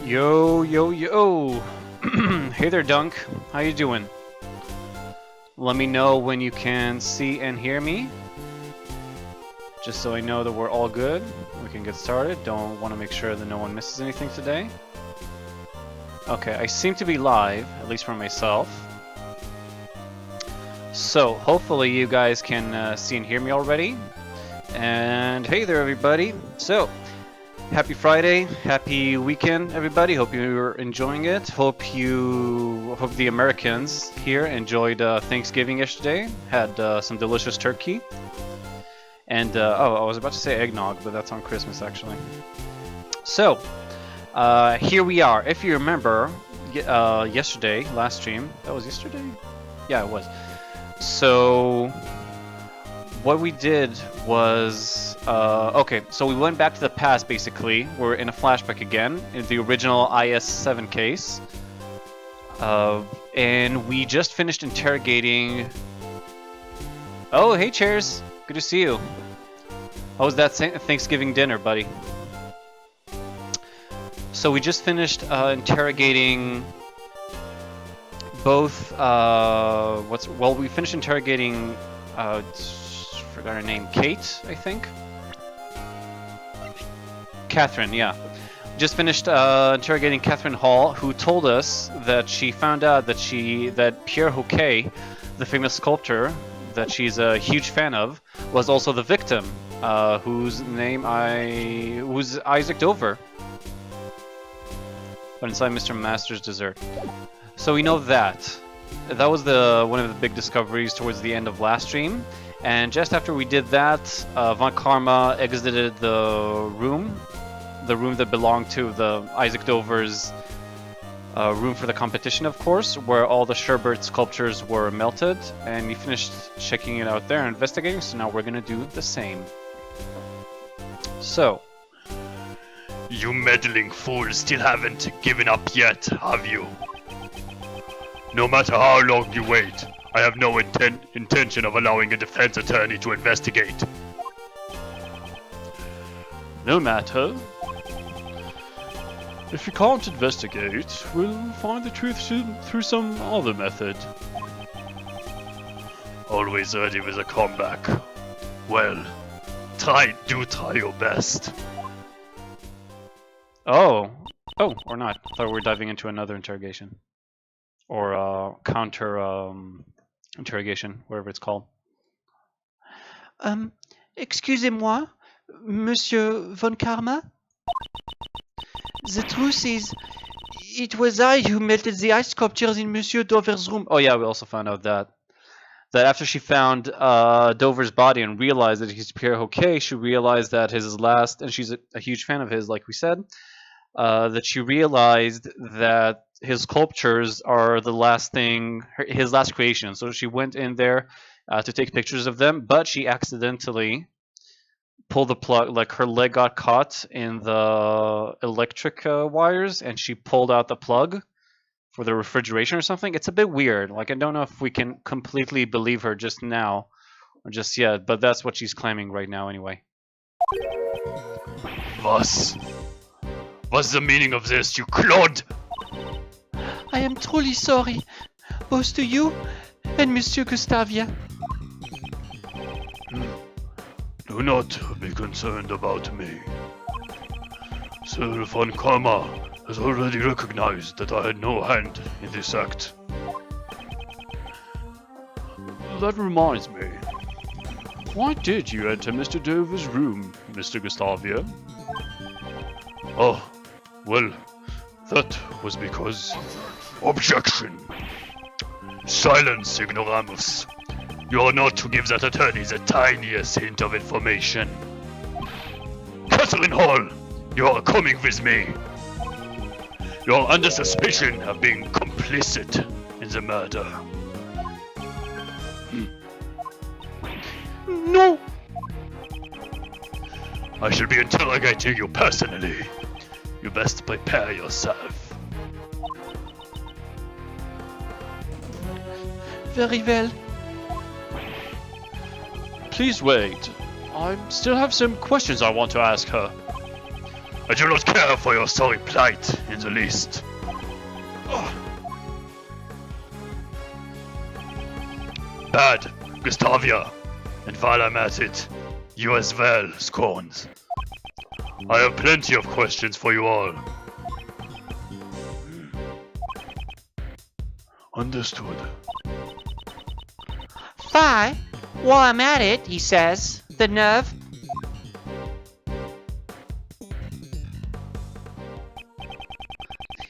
Yo, yo, yo! Hey there, Dunk. How you doing? Let me know when you can see and hear me. Just so I know that we're all good. We can get started. Don't want to make sure that no one misses anything today. Okay, I seem to be live, at least for myself. So, hopefully you guys can see and hear me already. And hey there, everybody. So, happy Friday, happy weekend, everybody. Hope you're enjoying it. Hope the Americans here enjoyed Thanksgiving yesterday. Had some delicious turkey. And oh, I was about to say eggnog, but that's on Christmas actually. So here we are. If you remember, yesterday, last stream. That was yesterday? Yeah, it was. So what we did was, okay, so we went back to the past basically. We're in a flashback again, in the original IS-7 case. And we just finished interrogating... Oh, hey Chairs! Good to see you. How was that Thanksgiving dinner, buddy? So we just finished interrogating both, we finished interrogating, forgot her name, Kate, I think? Catherine, yeah. Just finished interrogating Catherine Hall, who told us that she found out that Pierre Hoquet, the famous sculptor that she's a huge fan of, was also the victim, whose name was Isaac Dover. But inside Mr. Master's dessert. So we know that. That was one of the big discoveries towards the end of last stream. And just after we did that, Von Karma exited the room that belonged to the Isaac Dover's room for the competition, of course, where all the Sherbert sculptures were melted, and we finished checking it out there and investigating, so now we're gonna do the same. So. You meddling fools still haven't given up yet, have you? No matter how long you wait, I have no intention of allowing a defense attorney to investigate. No matter. If you can't investigate, we'll find the truth through some other method. Always ready with a comeback. Well, do try your best. Oh, or not. I thought we were diving into another interrogation. Or counter interrogation, whatever it's called. Excusez-moi, Monsieur Von Karma? The truth is, it was I who melted the ice sculptures in Monsieur Dover's room. Oh yeah, we also found out that after she found Dover's body and realized that he's Pierre Hoquet, she realized that and she's a huge fan of his, like we said, that she realized that his sculptures are his last creation. So she went in there to take pictures of them, but she accidentally pulled the plug, like her leg got caught in the electric wires, and she pulled out the plug for the refrigeration or something. It's a bit weird. Like, I don't know if we can completely believe her just now or just yet, but that's what she's claiming right now anyway. What's the meaning of this, you clod? I am truly sorry, both to you and Monsieur Gustavia. Do not be concerned about me. Sir Von Karma has already recognized that I had no hand in this act. That reminds me. Why did you enter Mr. Dover's room, Mr. Gustavia? Oh, well, that was because... Objection! Silence, ignoramus! You are not to give that attorney the tiniest hint of information. Catherine Hall, you are coming with me. You are under suspicion of being complicit in the murder. No! I shall be interrogating you personally. You best prepare yourself. Very well. Please wait. I still have some questions I want to ask her. I do not care for your sorry plight in the least. Bad, Gustavia. And while I'm at it, you as well, Scorns. I have plenty of questions for you all. Understood. Fi, while I'm at it, he says. The nerve.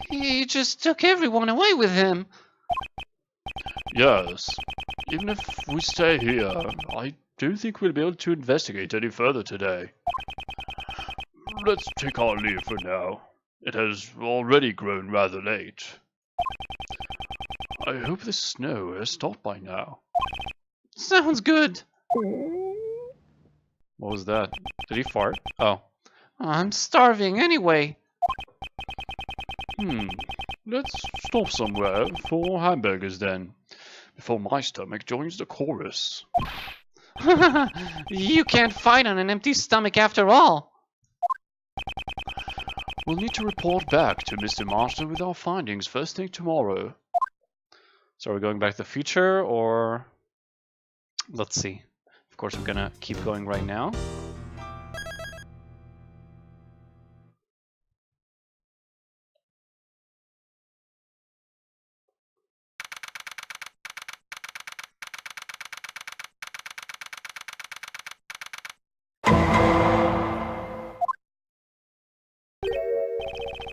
He just took everyone away with him. Yes. Even if we stay here, I don't think we'll be able to investigate any further today. Let's take our leave for now. It has already grown rather late. I hope the snow has stopped by now. Sounds good. What was that? Did he fart? Oh. I'm starving anyway. Let's stop somewhere for hamburgers then, before my stomach joins the chorus. You can't fight on an empty stomach after all. We'll need to report back to Mr. Master with our findings first thing tomorrow. So are we going back to the future, or... Let's see. Of course, I'm gonna keep going right now.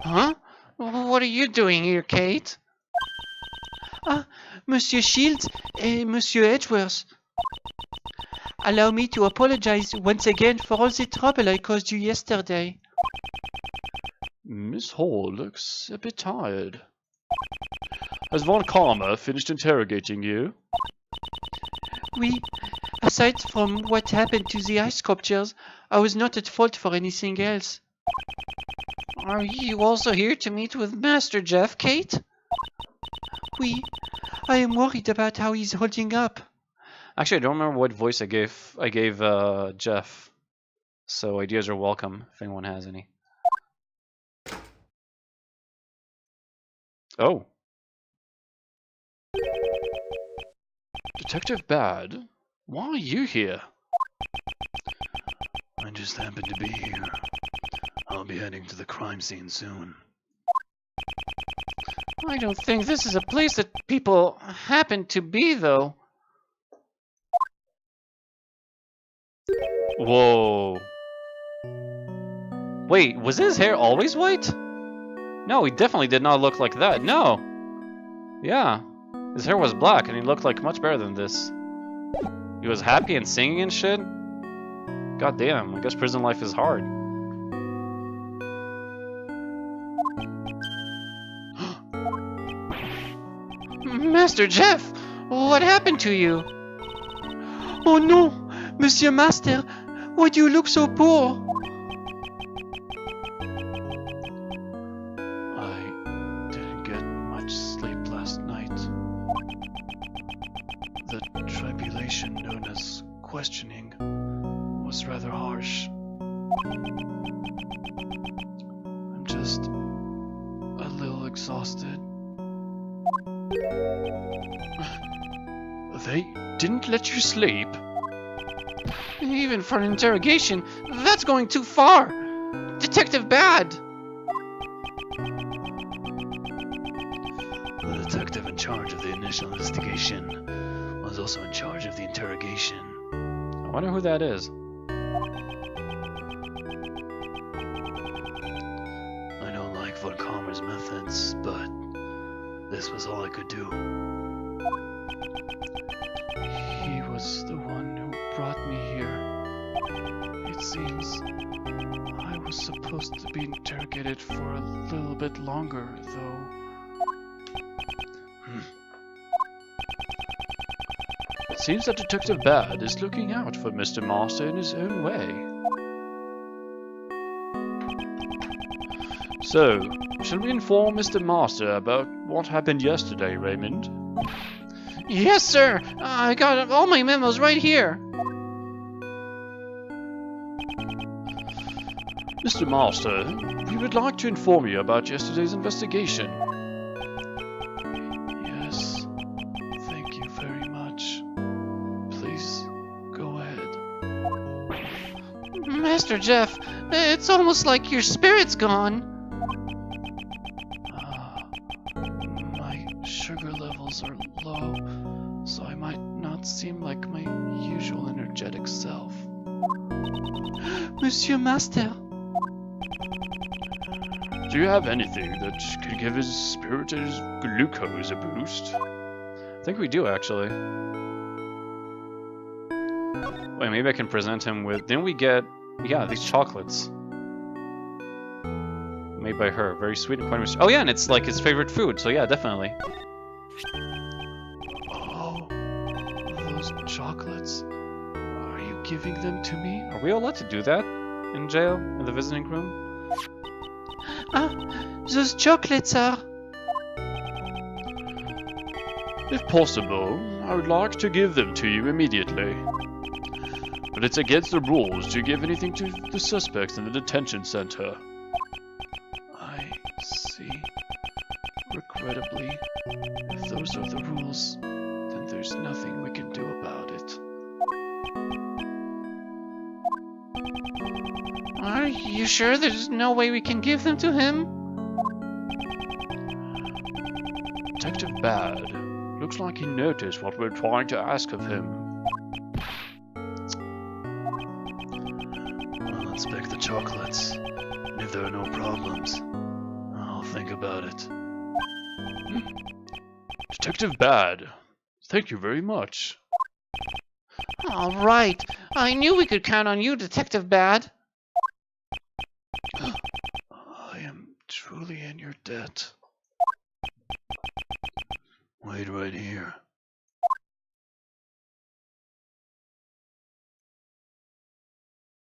Huh? What are you doing here, Kate? Ah, Monsieur Shields and Monsieur Edgeworth. Allow me to apologize once again for all the trouble I caused you yesterday. Miss Hall looks a bit tired. Has Von Karma finished interrogating you? Oui, aside from what happened to the ice sculptures, I was not at fault for anything else. Are you also here to meet with Master Jeff, Kate? Oui, I am worried about how he's holding up. Actually, I don't remember what voice I gave Jeff. So ideas are welcome if anyone has any. Oh. Detective Bad, why are you here? I just happened to be here. I'll be heading to the crime scene soon. I don't think this is a place that people happen to be, though. Whoa. Wait, was his hair always white? No, he definitely did not look like that. No. Yeah. His hair was black and he looked like much better than this. He was happy and singing and shit. God damn, I guess prison life is hard. Master Jeff, what happened to you? Oh no, Monsieur Master, why do you look so poor? I didn't get much sleep last night. The tribulation known as questioning was rather harsh. I'm just a little exhausted. They didn't let you sleep? Even for an interrogation, that's going too far. Detective Bad. The detective in charge of the initial investigation was also in charge of the interrogation. I wonder who that is. I don't like Von Karma's methods, but this was all I could do. He was the one who brought me here. It seems I was supposed to be interrogated for a little bit longer, though. It seems that Detective Bad is looking out for Mr. Master in his own way. So, shall we inform Mr. Master about what happened yesterday, Raymond? Yes, sir. I got all my memos right here. Mr. Master, we would like to inform you about yesterday's investigation. Yes, thank you very much. Please, go ahead. Master Jeff, it's almost like your spirit's gone. My sugar levels are low, so I might not seem like my usual energetic self. Monsieur Master. Do you have anything that could give his spirit's glucose a boost? I think we do, actually. Wait, maybe I can present him with... Didn't we get... Yeah, these chocolates. Made by her. Very sweet and quite... Oh yeah, and it's like his favorite food, so yeah, definitely. Oh, those chocolates. Are you giving them to me? Are we allowed to do that in jail? In the visiting room? Those chocolates are... If possible, I would like to give them to you immediately. But it's against the rules to give anything to the suspects in the detention center. I see. Regrettably, if those are the rules, then there's nothing we can do about it. Are you sure there's no way we can give them to him? Detective Bad. Looks like he noticed what we're trying to ask of him. I'll inspect the chocolates. And if there are no problems, I'll think about it. Detective Bad. Thank you very much. All right. I knew we could count on you, Detective Bad. I am truly in your debt. Wait right here.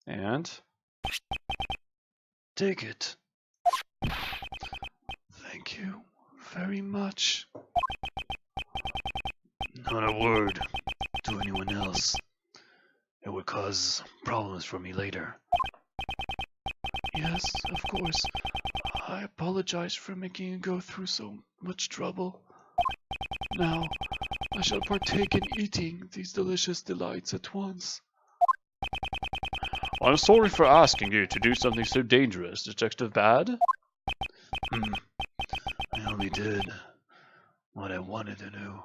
And? Take it. Thank you very much. Not a word to anyone else. It would cause problems for me later. Yes, of course. I apologize for making you go through so much trouble. Now, I shall partake in eating these delicious delights at once. I'm sorry for asking you to do something so dangerous, Detective Bad. I only did what I wanted to do.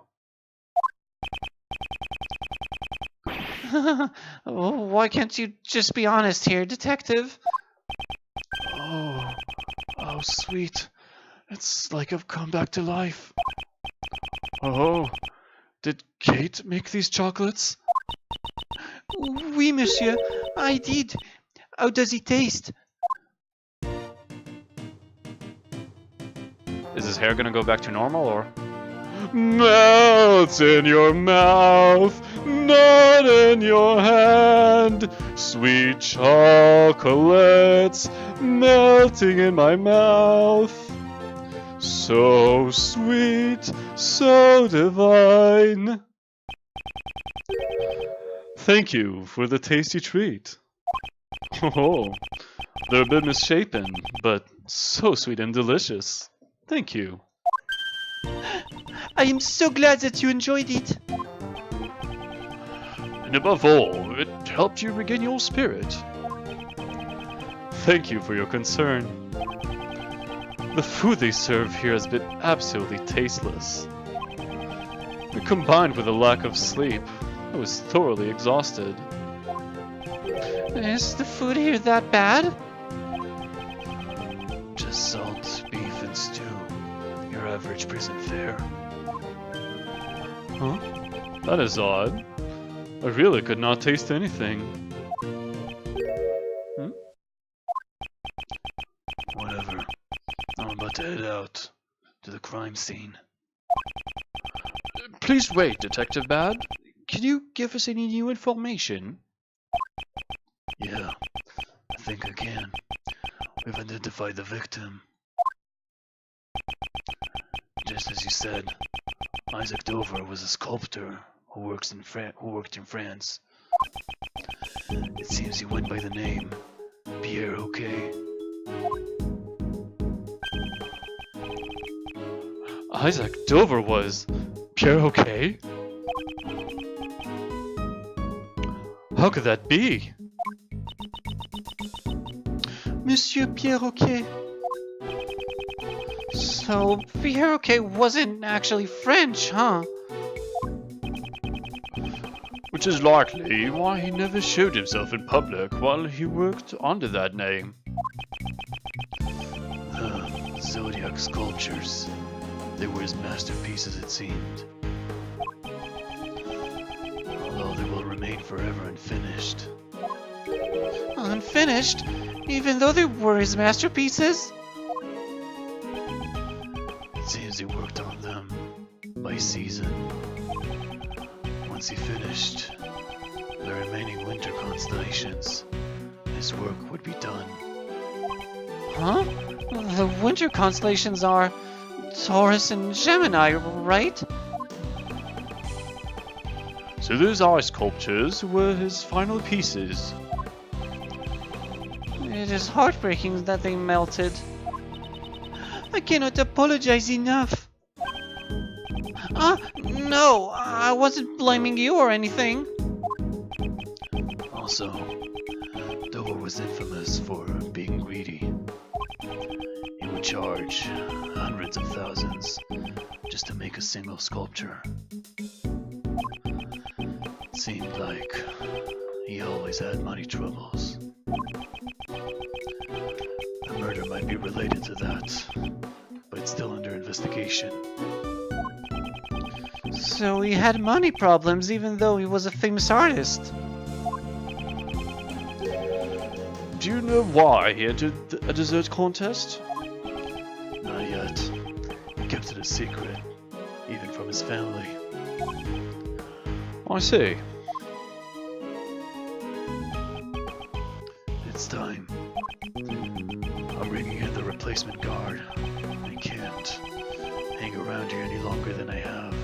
Why can't you just be honest here, Detective? Oh, how sweet. It's like I've come back to life. Oh, did Kate make these chocolates? Oui, monsieur. I did. How does it taste? Is his hair gonna go back to normal, or? Melts in your mouth, not in your hand. Sweet chocolates melting in my mouth. So sweet, so divine. Thank you for the tasty treat. Oh, they're a bit misshapen, but so sweet and delicious. Thank you. I am so glad that you enjoyed it. And above all, it helped you regain your spirit. Thank you for your concern. The food they serve here has been absolutely tasteless. Combined with a lack of sleep, I was thoroughly exhausted. Is the food here that bad? Just salt, beef, and stew. Your average prison fare. Huh? That is odd. I really could not taste anything. Whatever. I'm about to head out to the crime scene. Please wait, Detective Bad. Can you give us any new information? Yeah, I think I can. We've identified the victim. Just as you said, Isaac Dover was a sculptor who worked in France. It seems he went by the name Pierre, okay? Isaac Dover was. Pierre, okay? How could that be? Monsieur Pierroquet. So, Pierroquet wasn't actually French, huh? Which is likely why he never showed himself in public while he worked under that name. The Zodiac sculptures. They were his masterpieces, it seemed. Although they will remain forever unfinished. Unfinished? Even though they were his masterpieces? It seems he worked on them by season. Once he finished the remaining winter constellations, his work would be done. Huh? The winter constellations are Taurus and Gemini, right? So those ice sculptures were his final pieces. It is heartbreaking that they melted. I cannot apologize enough. No, I wasn't blaming you or anything. Also, Dover was infamous for being greedy. He would charge hundreds of thousands just to make a single sculpture. It seemed like he always had money troubles. The murder might be related to that, but it's still under investigation. So he had money problems even though he was a famous artist. Do you know why he entered a dessert contest? Not yet. He kept it a secret, even from his family. I see. It's time. I'm bringing in the replacement guard. I can't hang around here any longer than I have.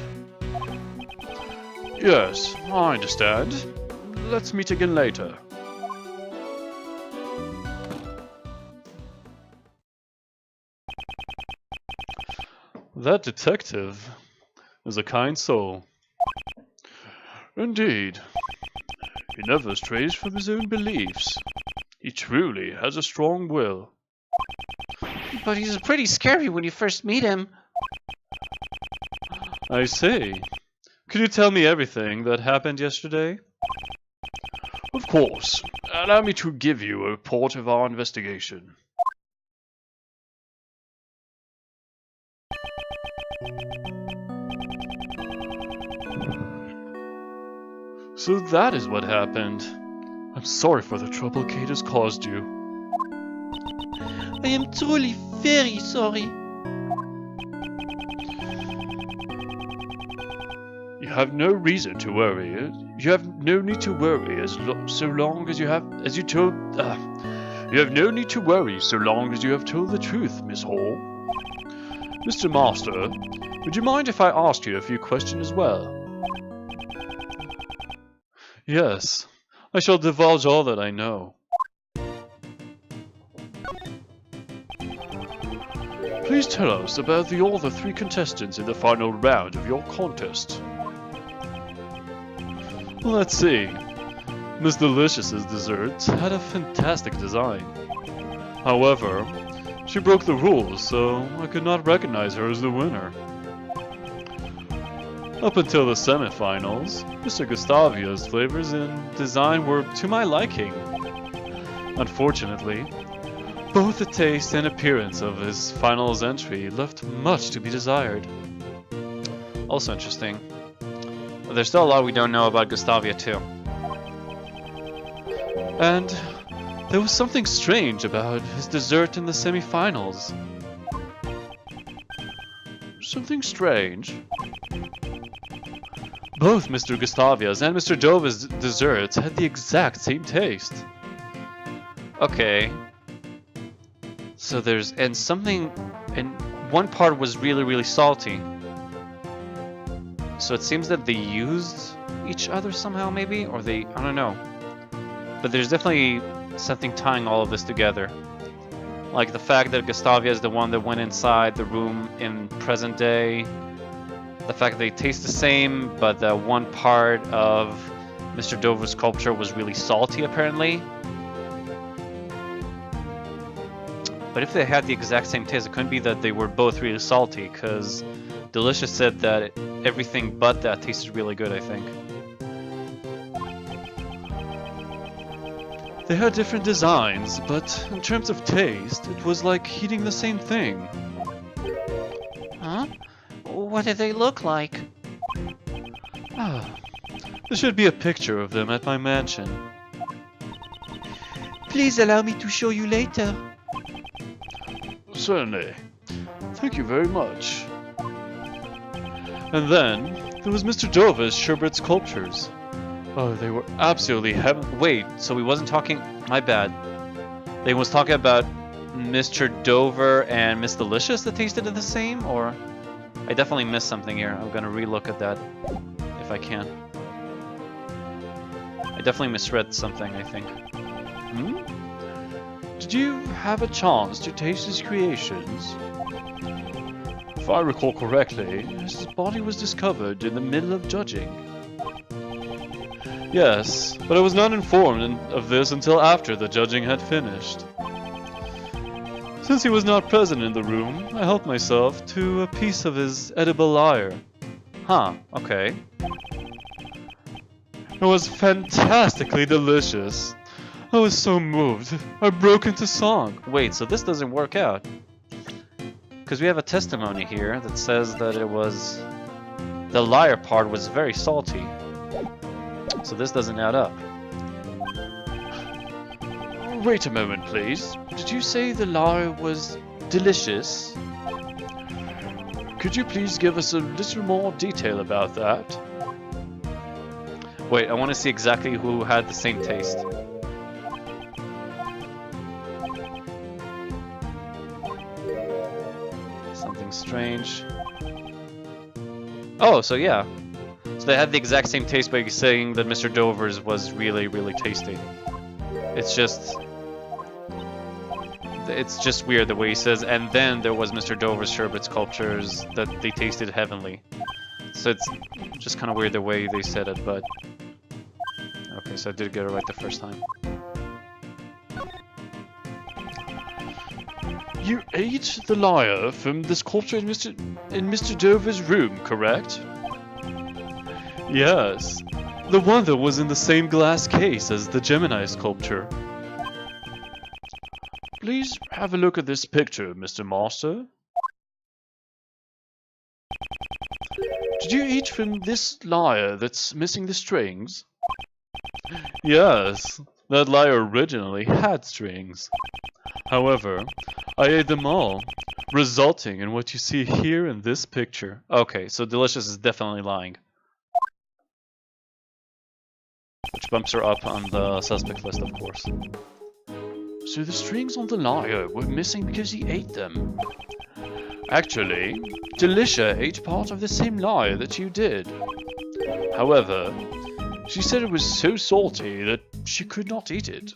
Yes, I understand. Let's meet again later. That detective is a kind soul. Indeed. He never strays from his own beliefs. He truly has a strong will. But he's pretty scary when you first meet him. I see. Could you tell me everything that happened yesterday? Of course. Allow me to give you a report of our investigation. So that is what happened. I'm sorry for the trouble Kate has caused you. I am truly very sorry. You have no reason to worry. You have no need to worry so long as you have no need to worry so long as you have told the truth, Miss Hall. Mr. Master, would you mind if I asked you a few questions as well? Yes, I shall divulge all that I know. Please tell us about the other three contestants in the final round of your contest. Let's see. Miss Delicious's desserts had a fantastic design. However, she broke the rules, so I could not recognize her as the winner. Up until the semifinals, Mr. Gustavia's flavors and design were to my liking. Unfortunately, both the taste and appearance of his finals entry left much to be desired. Also interesting. There's still a lot we don't know about Gustavia too. And there was something strange about his dessert in the semifinals. Something strange? Both Mr. Gustavia's and Mr. Dova's desserts had the exact same taste. Okay. So one part was really salty. So it seems that they used each other somehow maybe, or I don't know. But there's definitely something tying all of this together. Like the fact that Gustavia is the one that went inside the room in present day. The fact that they taste the same, but that one part of Mr. Dover's sculpture was really salty, apparently. But if they had the exact same taste, it couldn't be that they were both really salty, because Delicious said that everything but that tasted really good, I think. They had different designs, but in terms of taste, it was like eating the same thing. Huh? What do they look like? Ah, there should be a picture of them at my mansion. Please allow me to show you later. Certainly. Thank you very much. And then, there was Mr. Dover's sherbet sculptures. Oh, they were absolutely heaven. Wait, so he wasn't talking... My bad. They was talking about Mr. Dover and Miss Delicious that tasted the same, or... I definitely missed something here. I'm gonna relook at that, if I can. I definitely misread something, I think. Did you have a chance to taste his creations? If I recall correctly, his body was discovered in the middle of judging. Yes, but I was not informed of this until after the judging had finished. Since he was not present in the room, I helped myself to a piece of his edible lyre. Huh, okay. It was fantastically delicious. I was so moved, I broke into song. Wait, so this doesn't work out. Because we have a testimony here that says that it was... The lyre part was very salty. So this doesn't add up. Wait a moment, please. Did you say the lyre was delicious? Could you please give us a little more detail about that? Wait, I want to see exactly who had the same taste. Something strange. Oh, so yeah. So they had the exact same taste by saying that Mr. Dover's was really, really tasty. It's just weird the way he says, and then there was Mr. Dover's sherbet sculptures that they tasted heavenly. So it's just kind of weird the way they said it, but... Okay, so I did get it right the first time. You ate the lyre from the sculpture in Mr. Dover's room, correct? Yes, the one that was in the same glass case as the Gemini sculpture. Please have a look at this picture, Mr. Master. Did you eat from this lyre that's missing the strings? Yes, that lyre originally had strings. However, I ate them all, resulting in what you see here in this picture. Okay, so Delicious is definitely lying. Which bumps her up on the suspect list, of course. So the strings on the lyre were missing because he ate them. Actually, Delicia ate part of the same lyre that you did. However, she said it was so salty that she could not eat it.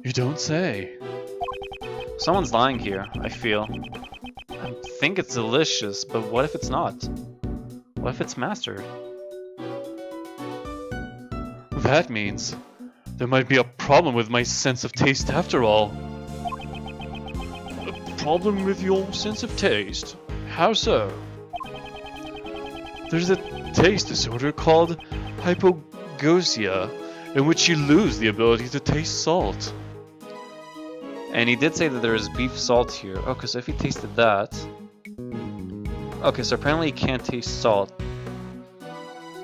You don't say. Someone's lying here, I feel. I think it's Delicious, but what if it's not? What if it's Master? That means there might be a problem with my sense of taste after all. A problem with your sense of taste? How so? There's a taste disorder called hypogeusia, in which you lose the ability to taste salt. And he did say that there is beef salt here. Okay, so if he tasted that... Okay, so apparently he can't taste salt.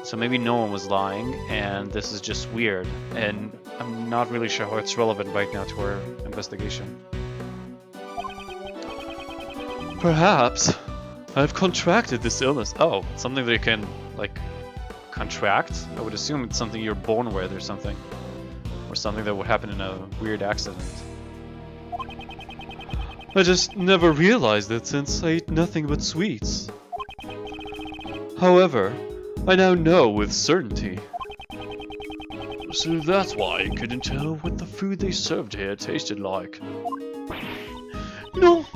So maybe no one was lying, and this is just weird. And I'm not really sure how it's relevant right now to our investigation. Perhaps I've contracted this illness. Oh, something that you can, like, contract? I would assume it's something you're born with or something. Or something that would happen in a weird accident. I just never realized it since I ate nothing but sweets. However, I now know with certainty. So that's why you couldn't tell what the food they served here tasted like. No!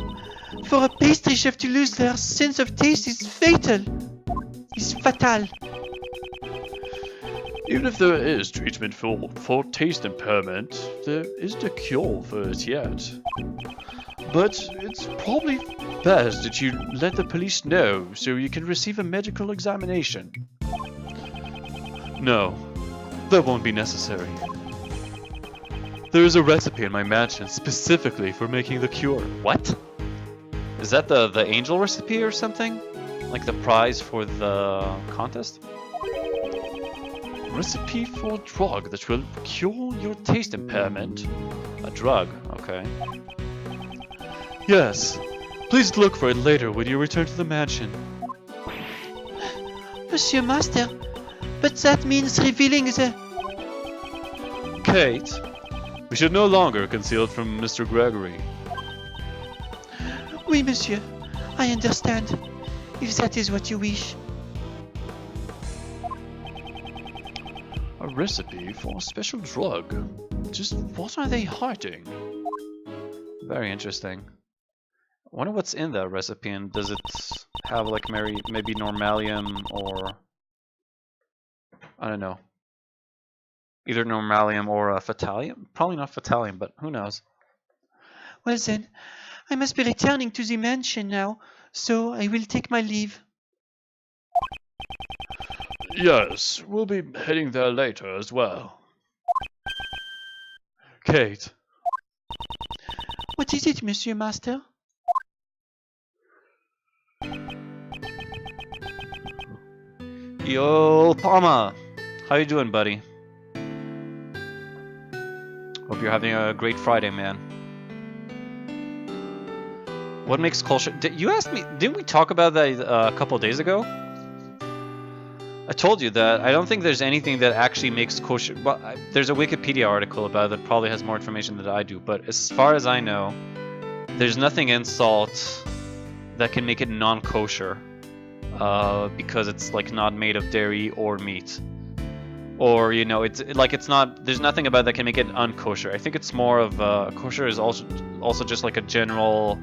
For a pastry chef to lose their sense of taste is fatal. Is fatal. Even if there is treatment for taste impairment, there isn't a cure for it yet. But it's probably best that you let the police know so you can receive a medical examination. No, that won't be necessary. There is a recipe in my mansion specifically for making the cure. What? Is that the angel recipe or something? Like the prize for the contest? Recipe for a drug that will cure your taste impairment. A drug, okay. Yes. Please look for it later when you return to the mansion. Monsieur Master, but that means revealing the... Kate, we should no longer conceal it from Mr. Gregory. Oui, monsieur. I understand. If that is what you wish. A recipe for a special drug. Just what are they hiding? Very interesting. I wonder what's in that recipe, and does it have like maybe normalium or... I don't know. Either normalium or fatalium? Probably not fatalium, but who knows. Well then, I must be returning to the mansion now, so I will take my leave. Yes, we'll be heading there later as well. Kate. What is it, Monsieur Master? Yo, Palma! How you doing, buddy? Hope you're having a great Friday, man. What makes culture... You asked me... Didn't we talk about that a couple days ago? I told you that I don't think there's anything that actually makes kosher... Well, there's a Wikipedia article about it that probably has more information than I do, but as far as I know, there's nothing in salt that can make it non-kosher. Because it's like not made of dairy or meat, or you know, it's not. There's nothing about that can make it unkosher. I think it's more of kosher is also just like a general,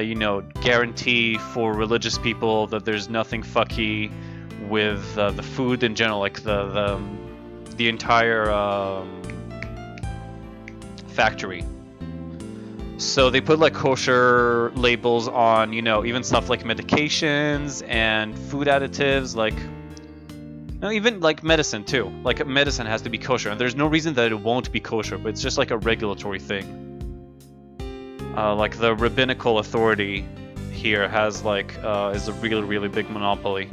you know, guarantee for religious people that there's nothing fucky with the food in general, like the entire factory. So they put like kosher labels on, you know, even stuff like medications and food additives, like, no, even like medicine too. Like medicine has to be kosher, and there's no reason that it won't be kosher, but it's just like a regulatory thing. Like the rabbinical authority here has like is a really big monopoly,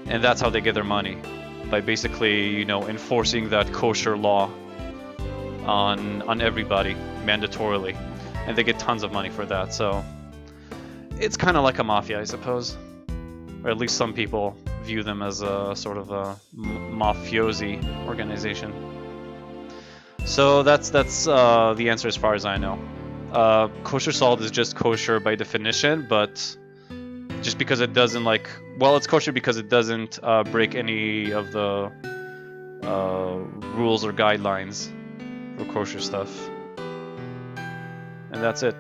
and that's how they get their money, by basically, you know, enforcing that kosher law on everybody mandatorily, and they get tons of money for that. So it's kind of like a mafia, I suppose, or at least some people view them as a sort of a mafiosi organization. So that's the answer as far as I know. Kosher salt is just kosher by definition, but just because it doesn't like, well, it's kosher because it doesn't break any of the rules or guidelines for kosher stuff, and that's it.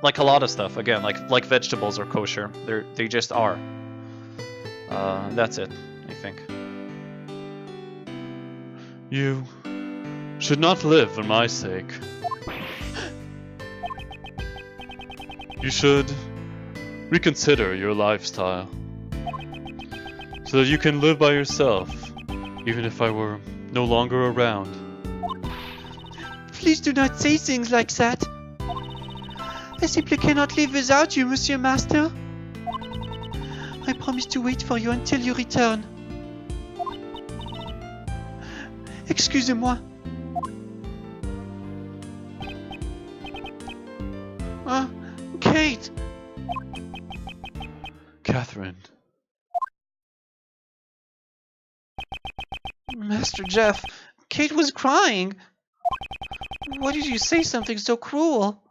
Like a lot of stuff, again, like vegetables are kosher. They just are. That's it, I think. You should not live for my sake. You should reconsider your lifestyle so that you can live by yourself, even if I were no longer around. Please do not say things like that. I simply cannot live without you, Monsieur Master. I promise to wait for you until you return. Excusez-moi. Kate! Catherine. Master Jeff, Kate was crying. Why did you say something so cruel?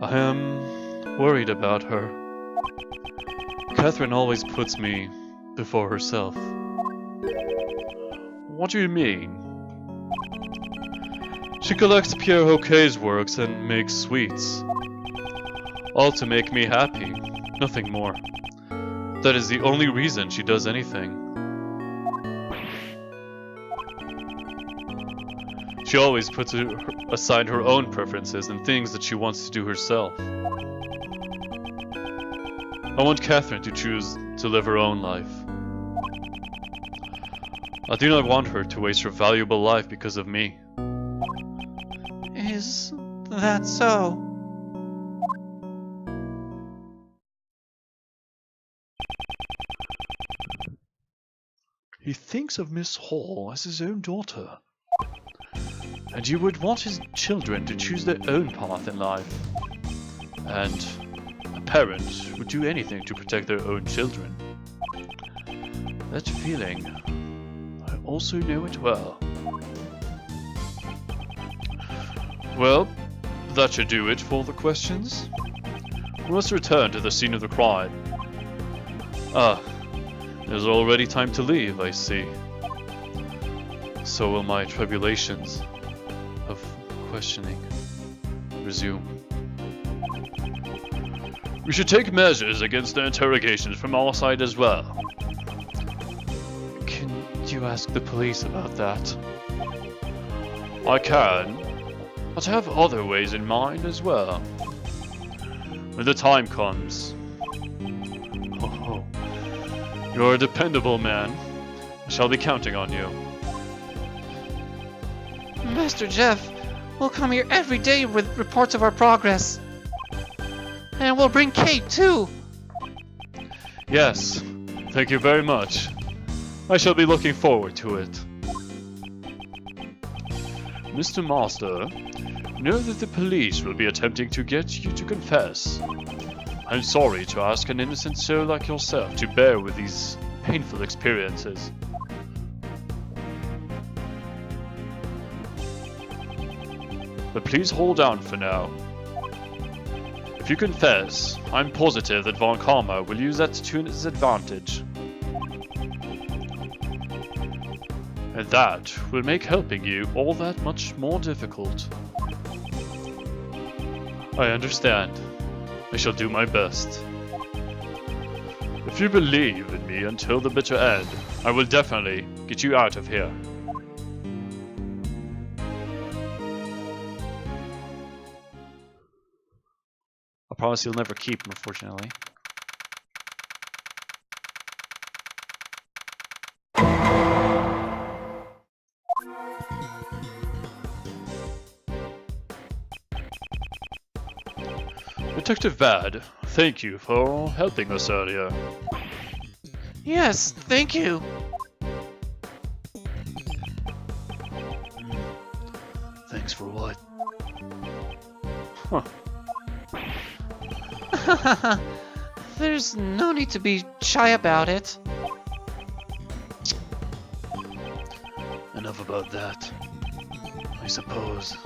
I am worried about her. Catherine always puts me before herself. What do you mean? She collects Pierre Hoquet's works and makes sweets. All to make me happy, nothing more. That is the only reason she does anything. She always puts aside her own preferences and things that she wants to do herself. I want Catherine to choose to live her own life. I do not want her to waste her valuable life because of me. Is that so? He thinks of Miss Hall as his own daughter. And you would want his children to choose their own path in life. And a parent would do anything to protect their own children. That feeling, I also know it well. Well, that should do it for the questions. We must return to the scene of the crime. Ah, there's already time to leave, I see. So will my tribulations of questioning resume. We should take measures against the interrogations from our side as well. Can you ask the police about that? I can, but I have other ways in mind as well. When the time comes. Oh, you're a dependable man. I shall be counting on you. Master Jeff, we'll come here every day with reports of our progress. And we'll bring Kate too. Yes, thank you very much. I shall be looking forward to it. Mr. Master, know that the police will be attempting to get you to confess. I'm sorry to ask an innocent soul like yourself to bear with these painful experiences. But please hold on for now. If you confess, I'm positive that Von Karma will use that to his advantage. And that will make helping you all that much more difficult. I understand. I shall do my best. If you believe in me until the bitter end, I will definitely get you out of here. A promise you'll never keep, unfortunately. Detective Bad, thank you for helping us earlier. Yes, thank you. Thanks for what? Huh. There's no need to be shy about it. Enough about that. I suppose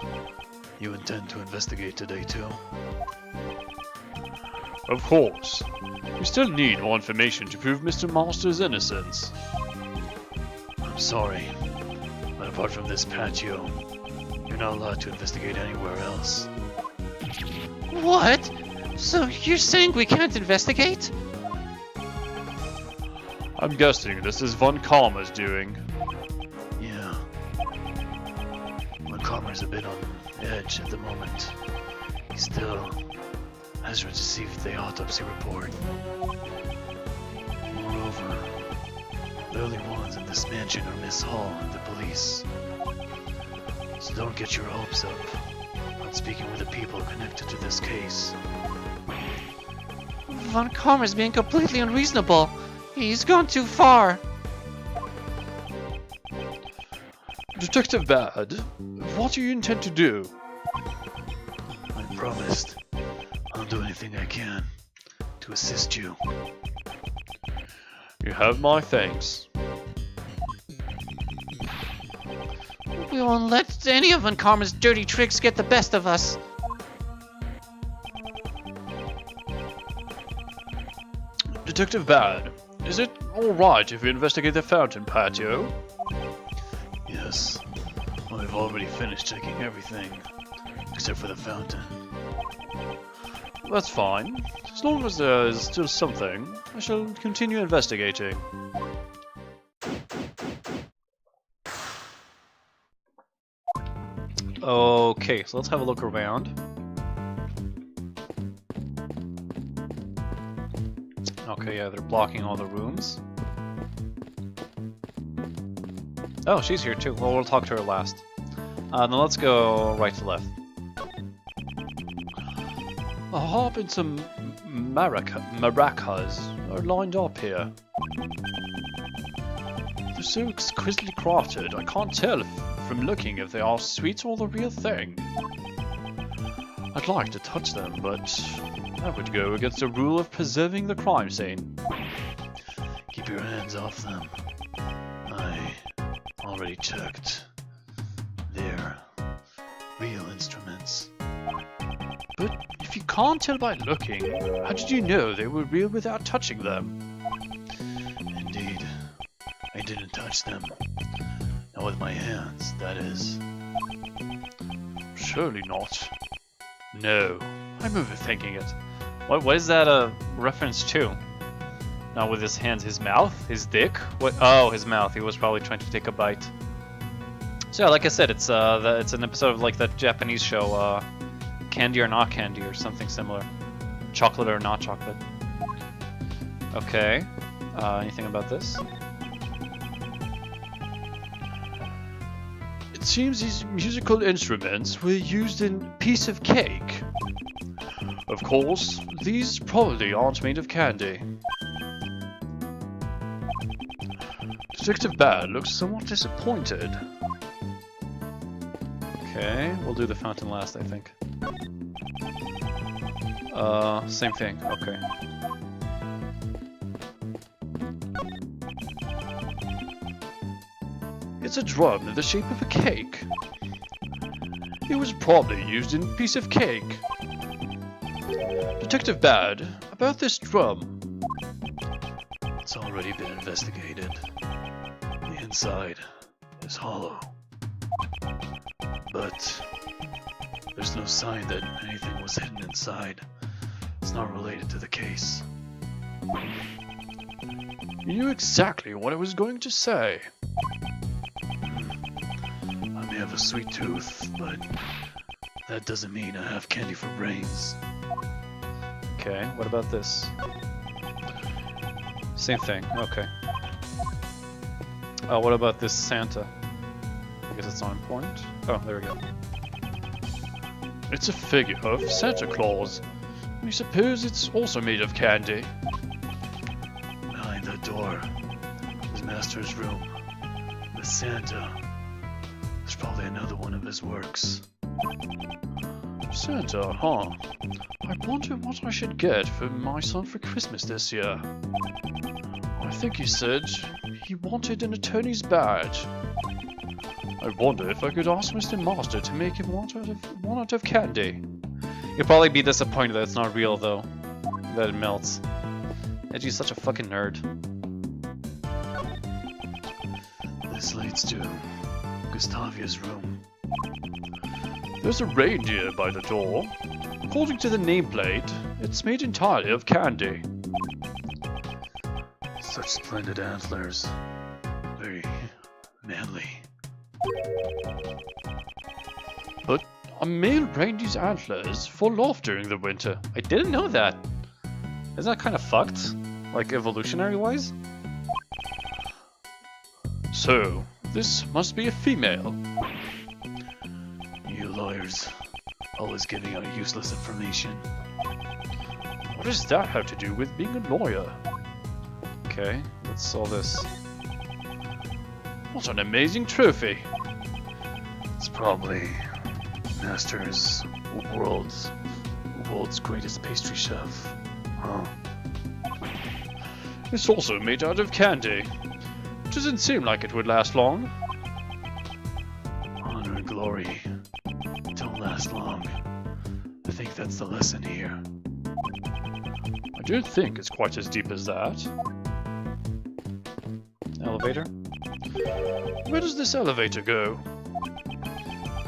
you intend to investigate today too? Of course. We still need more information to prove Mr. Master's innocence. I'm sorry, but apart from this patio, you're not allowed to investigate anywhere else. What? So you're saying we can't investigate? I'm guessing this is Von Karma's doing. Yeah. Von Karma's a bit on edge at the moment. He still hasn't received the autopsy report. Moreover, the only ones in this mansion are Miss Hall and the police. So don't get your hopes up on speaking with the people connected to this case. Von Karma's being completely unreasonable. He's gone too far. Detective Bad, what do you intend to do? I promised I'll do anything I can to assist you. You have my thanks. We won't let any of Von Karma's dirty tricks get the best of us. Detective Bad, is it alright if we investigate the fountain patio? this. Well, we've already finished checking everything, except for the fountain. That's fine. As long as there is still something, I shall continue investigating. Okay, so let's have a look around. Okay, yeah, they're blocking all the rooms. Oh, she's here too. Well, we'll talk to her last. Then let's go right to left. A harp and some maracas are lined up here. They're so exquisitely crafted, I can't tell from looking if they are sweets or the real thing. I'd like to touch them, but that would go against the rule of preserving the crime scene. Keep your hands off them. I already checked. They're real instruments. But if you can't tell by looking, how did you know they were real without touching them? Indeed, I didn't touch them. Not with my hands, that is. Surely not. No, I'm overthinking it. What is that a reference to? Not with his hands, his mouth? His dick? What? Oh, his mouth. He was probably trying to take a bite. So yeah, like I said, it's an episode of like that Japanese show, Candy or Not Candy or something similar. Chocolate or Not Chocolate. Okay. Anything about this? It seems these musical instruments were used in piece of cake. Of course, these probably aren't made of candy. Detective Bad looks somewhat disappointed. Okay, we'll do the fountain last, I think. Same thing. Okay. It's a drum in the shape of a cake. It was probably used in piece of cake. Detective Bad, about this drum. It's already been investigated. The inside is hollow. But there's no sign that anything was hidden inside. It's not related to the case. You knew exactly what I was going to say. I may have a sweet tooth, but that doesn't mean I have candy for brains. Okay, what about this? Same thing. Okay. What about this Santa? I guess it's not important. Oh, there we go. It's a figure of Santa Claus. I suppose it's also made of candy. Behind that door is Master's room. With Santa. There's probably another one of his works. Santa, huh? I wonder what I should get for my son for Christmas this year. I think he said he wanted an attorney's badge. I wonder if I could ask Mr. Master to make him one out of candy. You'll probably be disappointed that it's not real, though. That it melts. Edgy's such a fucking nerd. This leads to Gustavia's room. There's a reindeer by the door. According to the nameplate, it's made entirely of candy. Such splendid antlers. Very manly. But a male reindeer's antlers fall off during the winter. I didn't know that. Isn't that kind of fucked? Like, evolutionary-wise? So, this must be a female. You lawyers, always giving out useless information. What does that have to do with being a lawyer? Okay, let's solve this. What an amazing trophy! It's probably Master's world's greatest pastry chef. Huh? It's also made out of candy. It doesn't seem like it would last long. Honor and glory don't last long. I think that's the lesson here. I don't think it's quite as deep as that. Elevator? Where does this elevator go?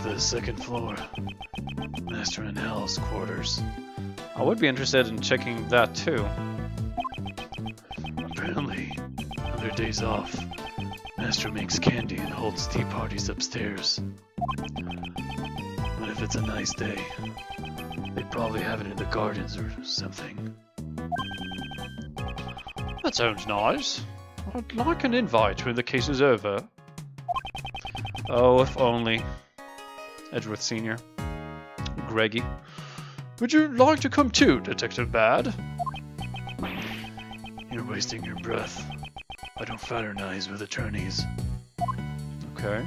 The second floor. Master and Hal's quarters. I would be interested in checking that too. Apparently, on their days off, Master makes candy and holds tea parties upstairs. But if it's a nice day, they'd probably have it in the gardens or something. That sounds nice. I'd like an invite when the case is over. Oh, if only. Edgeworth Sr. Greggy. Would you like to come too, Detective Bad? You're wasting your breath. I don't fraternize with attorneys. Okay.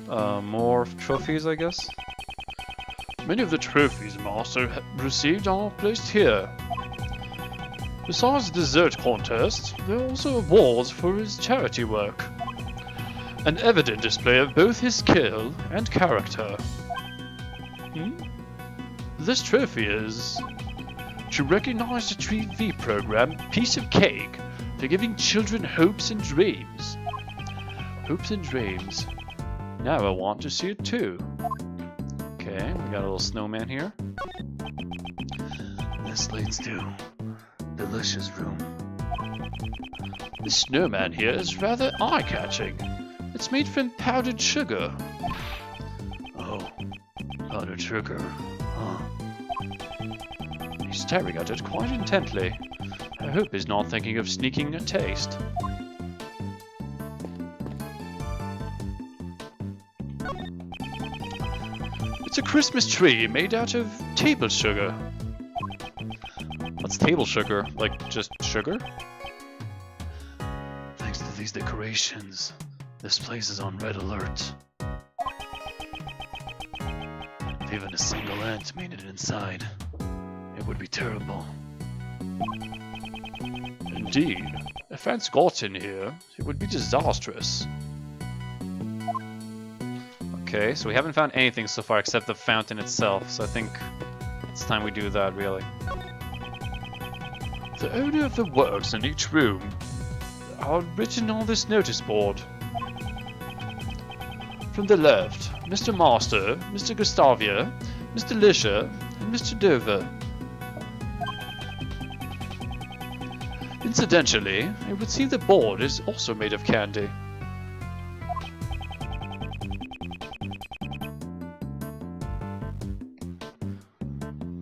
More trophies, I guess? Many of the trophies Master received are placed here. Besides the dessert contest, there are also awards for his charity work. An evident display of both his skill and character. This trophy is to recognize the TV program Piece of Cake for giving children hopes and dreams. Hopes and dreams. Now I want to see it too. Okay, we got a little snowman here. This leads to Delicious Room. The snowman here is rather eye-catching. It's made from powdered sugar. Oh, powdered sugar, huh? He's staring at it quite intently. I hope he's not thinking of sneaking a taste. It's a Christmas tree made out of table sugar. What's table sugar? Like, just sugar? Thanks to these decorations, this place is on red alert. If even a single ant made it inside, it would be terrible. Indeed. If ants got in here, it would be disastrous. Okay, so we haven't found anything so far except the fountain itself, so I think it's time we do that, really. The owner of the works in each room are written on this notice board. From the left, Mr. Master, Mr. Gustavia, Mr. Lisher, and Mr. Dover. Incidentally, it would seem the board is also made of candy.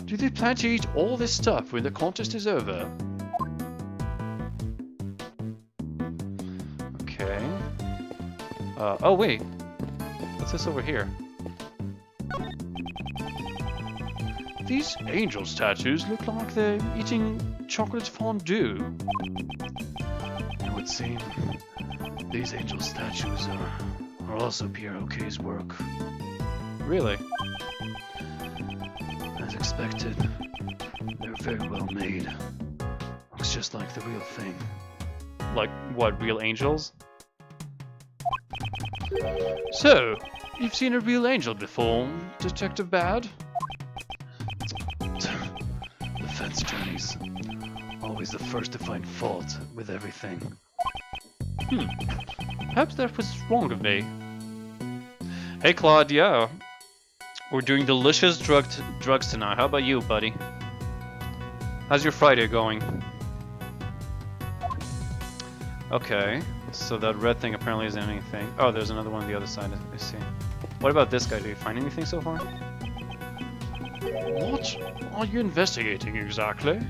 Do they plan to eat all this stuff when the contest is over? Okay. Oh wait. What's this over here? These angel statues look like they're eating chocolate fondue. It would seem these angel statues are also Pierre O'Kay's work. Really? As expected, they're very well made. Looks just like the real thing. Like, what, real angels? So, you've seen a real angel before, Detective Bad? Defense attorneys, always the first to find fault with everything. Perhaps that was wrong of me. Hey Claude, yeah. We're doing delicious drugs tonight. How about you, buddy? How's your Friday going? Okay, so that red thing apparently isn't anything. Oh, there's another one on the other side. I see. What about this guy? Do you find anything so far? What are you investigating exactly?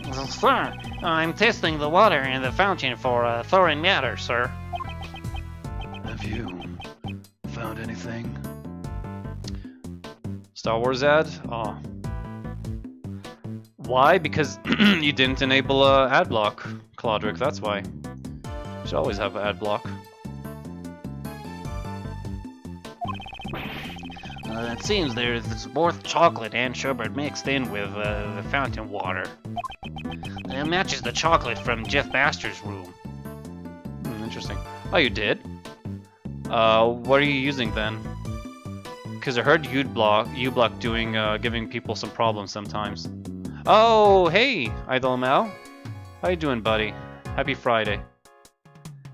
Well, sir, I'm testing the water in the fountain for foreign matter, sir. Have you found anything? Star Wars ad? Oh. Why? Because you didn't enable ad block, Claudric, that's why. You should always have ad block. It seems there's both chocolate and sherbet mixed in with the fountain water. It matches the chocolate from Jeff Master's room. Interesting. Oh, you did? What are you using then? Because I heard uBlock doing giving people some problems sometimes. Oh, hey, Idol Mal. How you doing, buddy? Happy Friday.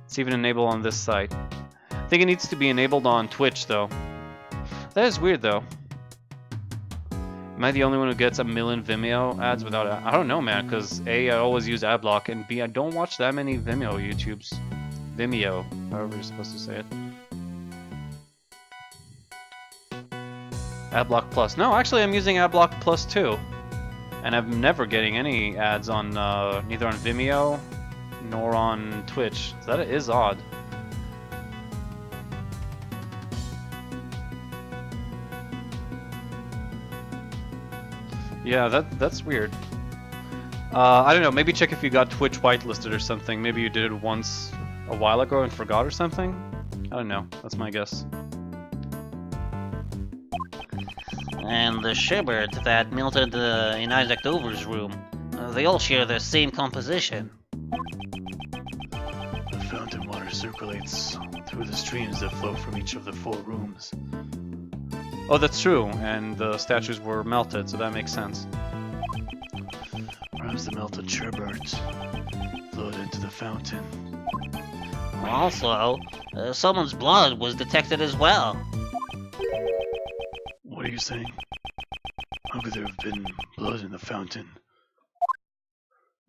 It's even enabled on this site. I think it needs to be enabled on Twitch, though. That is weird, though. Am I the only one who gets a million Vimeo ads without... I don't know, man, because A, I always use AdBlock, and B, I don't watch that many Vimeo YouTubes. Vimeo, however you're supposed to say it. AdBlock Plus. No, actually, I'm using AdBlock Plus, too. And I'm never getting any ads on, neither on Vimeo nor on Twitch. So that is odd. Yeah, that's weird. I don't know, maybe check if you got Twitch whitelisted or something. Maybe you did it once a while ago and forgot or something. I don't know, that's my guess. And the sherbet that melted in Isaac Dover's room, they all share the same composition. The fountain water circulates through the streams that flow from each of the 4 rooms. Oh, that's true, and the statues were melted, so that makes sense. Perhaps the melted sherbet flowed into the fountain. Also, someone's blood was detected as well. What are you saying? How could there have been blood in the fountain?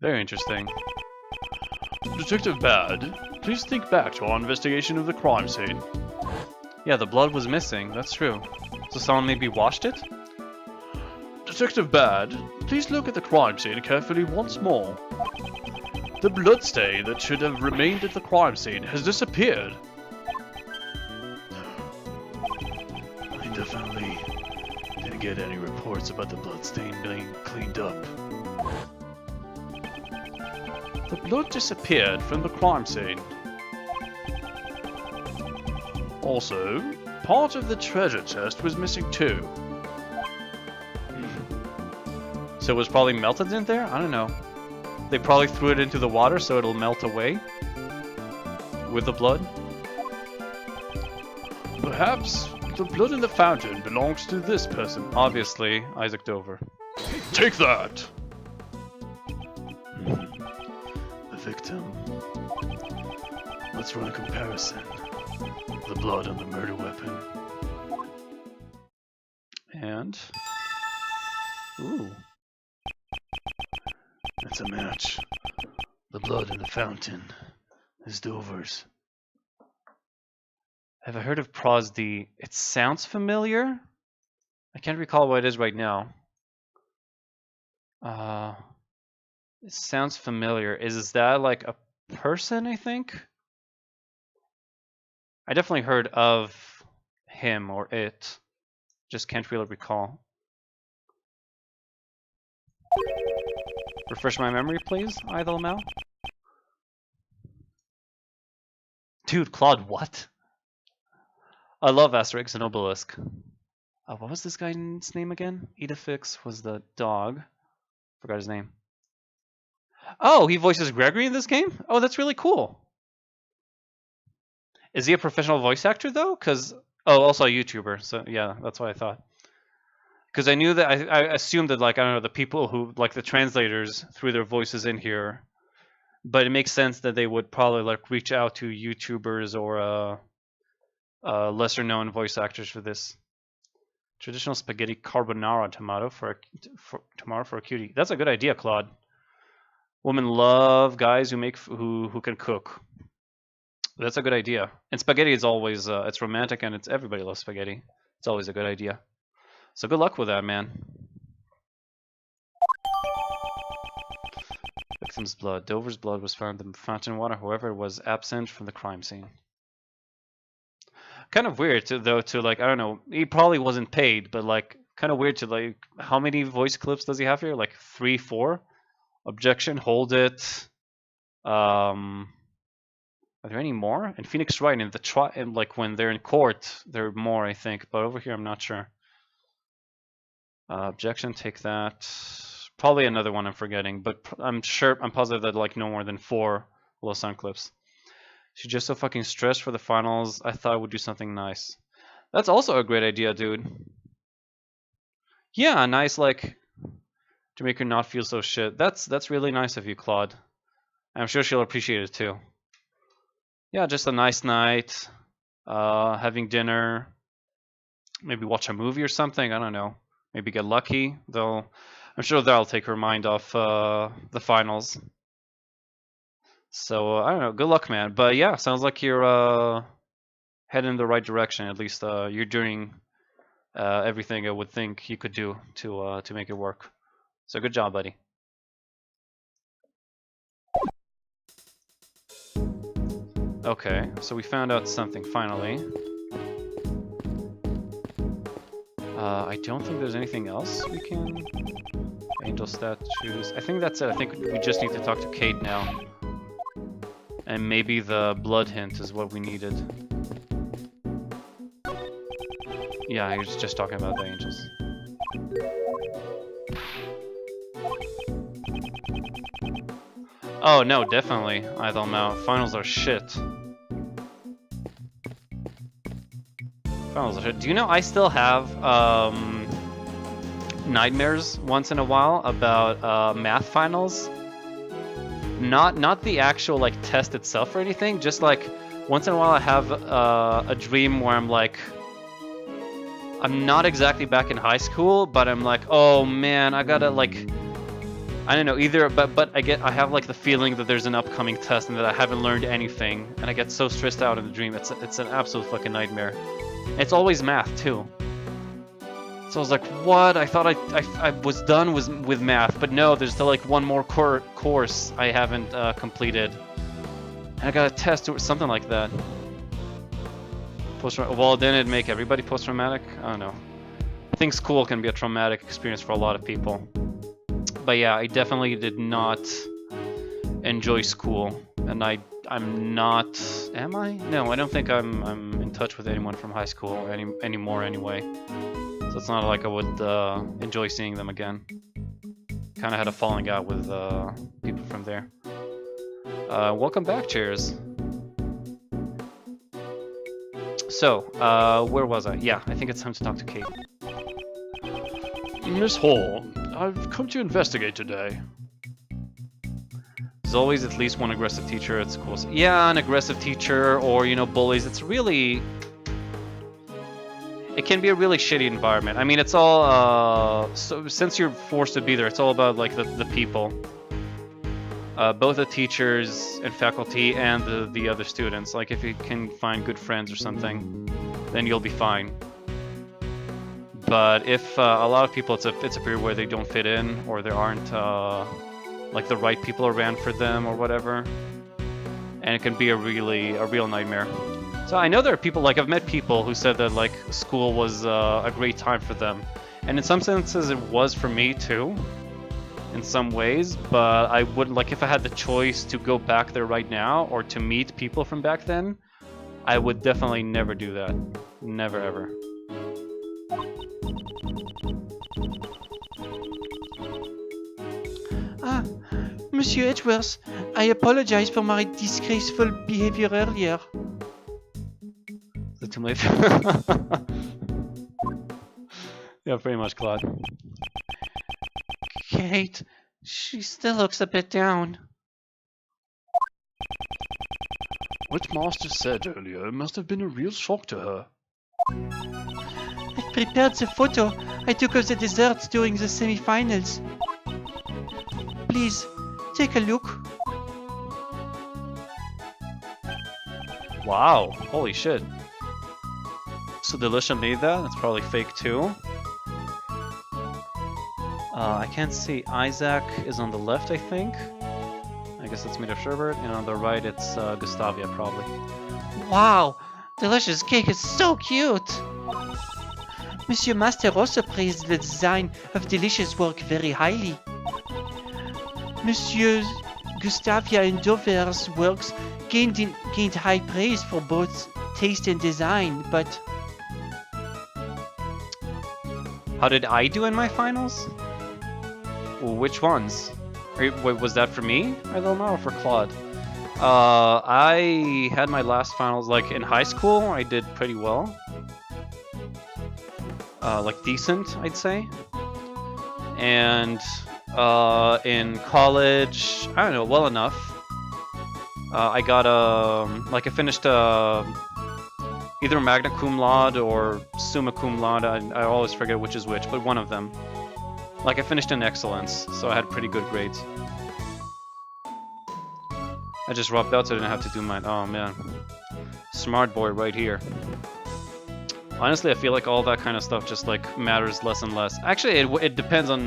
Very interesting. Detective Bad, please think back to our investigation of the crime scene. Yeah, the blood was missing, that's true. So someone maybe washed it? Detective Bad, please look at the crime scene carefully once more. The bloodstain that should have remained at the crime scene has disappeared. I definitely didn't get any reports about the bloodstain being cleaned up. The blood disappeared from the crime scene. Also, part of the treasure chest was missing too. So it was probably melted in there? I don't know. They probably threw it into the water so it'll melt away? With the blood? Perhaps the blood in the fountain belongs to this person. Obviously, Isaac Dover. Take that! The victim. Let's run a comparison. The blood on the murder weapon. And... Ooh. It's a match. The blood in the fountain is Dover's. Have I heard of Prosd? It sounds familiar? I can't recall what it is right now. It sounds familiar. Is that like a person, I think? I definitely heard of him or it. Just can't really recall. Refresh my memory, please, Idle Mal. Dude, Claude, what? I love Asterix and Obelisk. What was this guy's name again? Edifix was the dog. Forgot his name. Oh, he voices Gregory in this game? Oh, that's really cool. Is he a professional voice actor, though? Oh, also a YouTuber. So, yeah, that's what I thought. Because I knew that, I assumed that, like, I don't know, the people who, like, the translators threw their voices in here. But it makes sense that they would probably, like, reach out to YouTubers or lesser-known voice actors for this. Traditional spaghetti carbonara tomato for a cutie. That's a good idea, Claude. Women love guys who make who can cook. That's a good idea. And spaghetti is always it's romantic and everybody loves spaghetti. It's always a good idea. So good luck with that, man. Victim's blood. Dover's blood was found in the fountain water. However, it was absent from the crime scene. Kind of weird, to like, I don't know. He probably wasn't paid, but like, kind of weird to like, how many voice clips does he have here? Like 3, 4? Objection, hold it. Are there any more? In Phoenix Wright, in the and like when they're in court, there are more, I think. But over here, I'm not sure. Objection, take that. Probably another one I'm forgetting, but I'm positive that like no more than 4 low sound clips. She's just so fucking stressed for the finals. I thought I would do something nice. That's also a great idea, dude. Yeah, nice, like, to make her not feel so shit. That's really nice of you, Claude. I'm sure she'll appreciate it too. yeah, just a nice night, having dinner, maybe watch a movie or something. I don't know. Maybe get lucky. I'm sure that'll take her mind off the finals. So I don't know. Good luck, man. But yeah, sounds like you're heading in the right direction. At least you're doing everything I would think you could do to make it work. So good job, buddy. Okay, so we found out something finally. I don't think there's anything else we can... Angel statues. I think that's it. I think we just need to talk to Kate now. And maybe the blood hint is what we needed. Yeah, he was just talking about the angels. Oh no, definitely. Idlemount. Finals are shit. Finals are shit. Do you know I still have nightmares once in a while about math finals? Not the actual like test itself or anything. Just like once in a while I have a dream where I'm like, I'm not exactly back in high school, but I'm like, oh man, I gotta like, I don't know either, but I have like the feeling that there's an upcoming test and that I haven't learned anything, and I get so stressed out in the dream. It's an absolute fucking nightmare. It's always math too. So I was like, what? I thought I was done with math, but no, there's still like one more course I haven't completed, and I got a test or something like that. Well, didn't it make everybody post-traumatic? I don't know. I think school can be a traumatic experience for a lot of people. But yeah, I definitely did not enjoy school, and I'm not. Am I? No, I don't think I'm in touch with anyone from high school anymore anyway. So it's not like I would enjoy seeing them again. Kind of had a falling out with people from there. Welcome back, Cheers. So, where was I? Yeah, I think it's time to talk to Kate. Miss Hall, I've come to investigate today. There's always at least one aggressive teacher at school. Yeah, an aggressive teacher or, you know, bullies. It's really... It can be a really shitty environment. I mean, it's all... so since you're forced to be there, it's all about, like, the people. Both the teachers and faculty and the other students. Like, if you can find good friends or something, then you'll be fine. But if a lot of people, it's a period where they don't fit in, or there aren't like the right people around for them or whatever, and it can be a real nightmare. So I know there are people, like I've met people who said that like school was a great time for them, and in some senses it was for me too, in some ways. But I wouldn't, like, if I had the choice to go back there right now or to meet people from back then, I would definitely never do that. Never ever. Ah, Monsieur Edgeworth, I apologize for my disgraceful behavior earlier. Is it too late? Yeah, pretty much, Claude. Kate, she still looks a bit down. What Master said earlier must have been a real shock to her. I've prepared the photo I took of the desserts during the semi-finals. Please, take a look. Wow, holy shit. So Delisha made that? That's probably fake too. I can't see. Isaac is on the left, I think. I guess it's made of sherbet, and on the right it's Gustavia, probably. Wow, delicious cake is so cute. Monsieur Master also praised the design of delicious work very highly. Monsieur Gustavia and Dover's works gained high praise for both taste and design, but... How did I do in my finals? Which ones? Wait, was that for me? I don't know, or for Claude? I had my last finals, like, in high school. I did pretty well. Like, decent, I'd say. And in college, I don't know, well enough. I got like I finished either magna cum laude or summa cum laude. I always forget which is which, but one of them. Like I finished in excellence, so I had pretty good grades. I just dropped out so I didn't have to do mine. Oh man, smart boy right here. Honestly, I feel like all that kind of stuff just like matters less and less. Actually, it depends on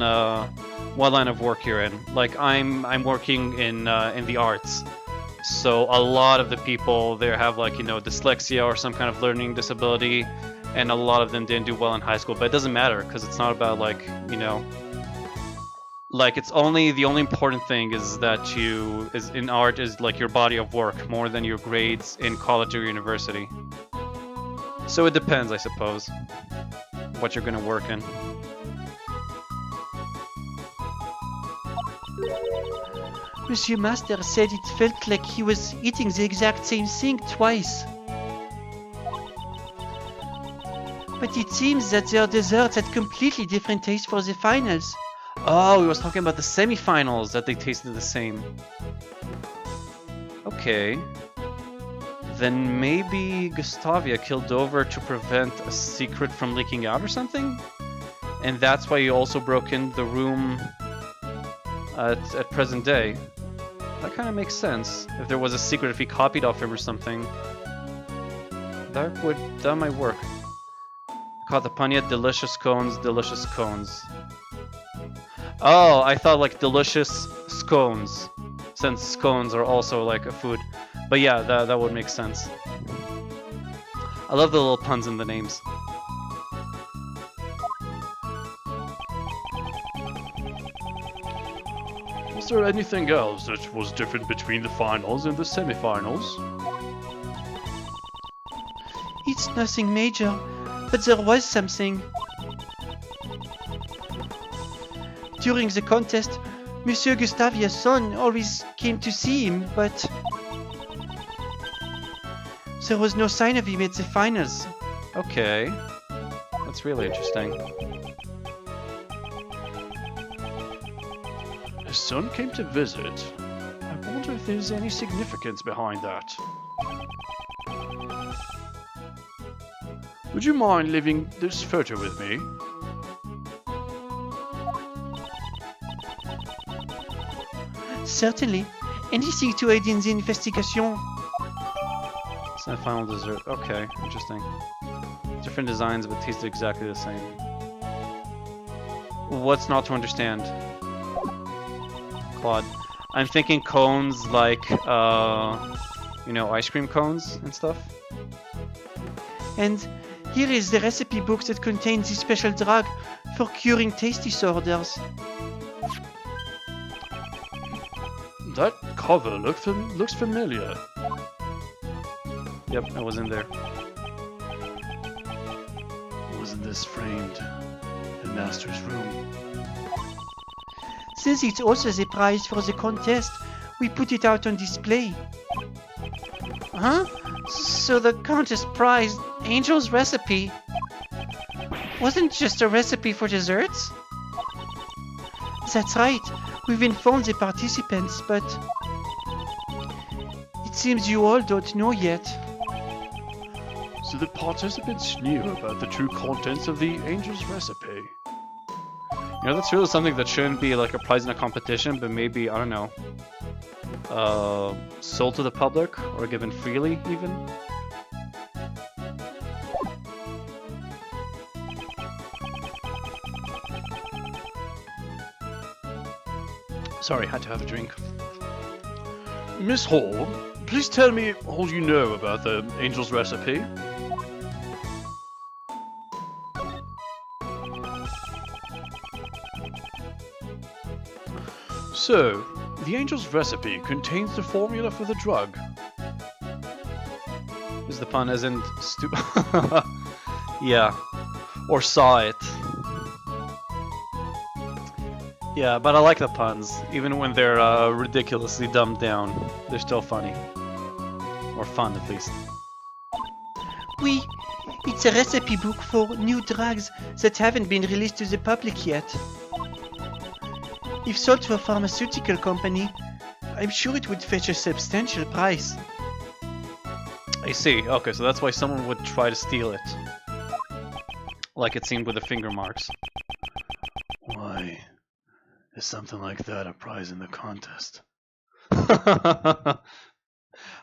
what line of work you're in. Like I'm working in the arts, so a lot of the people there have like, you know, dyslexia or some kind of learning disability, and a lot of them didn't do well in high school. But it doesn't matter because it's not about like, you know, like it's only the only important thing is that you is in art is like your body of work more than your grades in college or university. So it depends, I suppose, what you're gonna work in. Monsieur Master said it felt like he was eating the exact same thing twice. But it seems that their desserts had completely different taste for the finals. Oh, we was talking about the semifinals that they tasted the same. Okay. Then maybe Gustavia killed Dover to prevent a secret from leaking out or something? And that's why you also broke in the room at present day. That kind of makes sense. If there was a secret, if he copied off him or something. That might work. Caught the Panya, delicious cones, delicious cones. Oh, I thought like delicious scones, since scones are also like a food. But yeah, that would make sense. I love the little puns in the names. Was there anything else that was different between the finals and the semifinals? It's nothing major, but there was something. During the contest, Monsieur Gustavia's son always came to see him, but there was no sign of him at the finals. Okay. That's really interesting. His son came to visit. I wonder if there's any significance behind that. Would you mind leaving this photo with me? Certainly. Anything to aid in the investigation. Semi-final dessert. Okay, interesting. Different designs, but tasted exactly the same. What's not to understand? Claude. I'm thinking cones like, you know, ice cream cones and stuff. And here is the recipe book that contains the special drug for curing taste disorders. That cover looks familiar. Yep, I was in there. Wasn't this framed in Master's room? Since it's also the prize for the contest, we put it out on display. Huh? So the contest prize, Angel's recipe, wasn't just a recipe for desserts? That's right. We've informed the participants, but it seems you all don't know yet. So the participants knew about the true contents of the Angel's recipe. You know, that's really something that shouldn't be like a prize in a competition, but maybe, I don't know, sold to the public or given freely even. Sorry, had to have a drink. Miss Hall, please tell me all you know about the Angel's recipe. So, the Angel's recipe contains the formula for the drug. Is the pun as in yeah. Or saw it. Yeah, but I like the puns. Even when they're ridiculously dumbed down, they're still funny. Or fun, at least. Oui, it's a recipe book for new drugs that haven't been released to the public yet. If sold to a pharmaceutical company, I'm sure it would fetch a substantial price. I see. Okay, so that's why someone would try to steal it. Like it seemed with the finger marks. Why is something like that a prize in the contest? I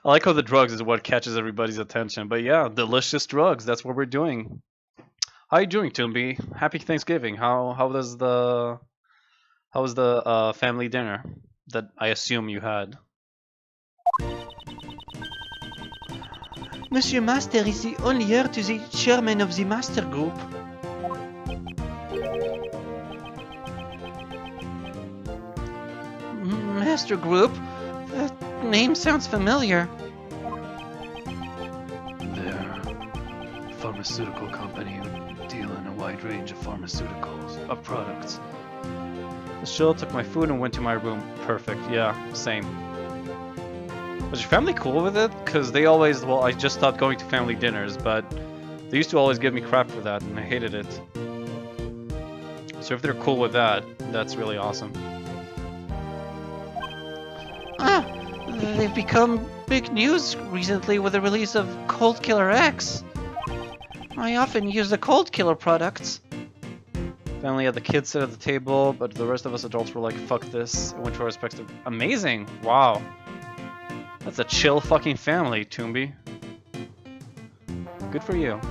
like how the drugs is what catches everybody's attention. But yeah, delicious drugs. That's what we're doing. How you doing, Toomby? Happy Thanksgiving. How was the family dinner that I assume you had? Monsieur Master is the only heir to the chairman of the Master Group. Master Group? That name sounds familiar. They're a pharmaceutical company who deal in a wide range of pharmaceuticals, of products. The shill took my food and went to my room. Perfect. Yeah, same. Was your family cool with it? Because they always, well, I just stopped going to family dinners, but they used to always give me crap for that, and I hated it. So if they're cool with that, that's really awesome. Ah, they've become big news recently with the release of Cold Killer X. I often use the Cold Killer products. Family had the kids sit at the table, but the rest of us adults were like, fuck this, and went to our respective... Amazing! Wow. That's a chill fucking family, Toomby. Good for you.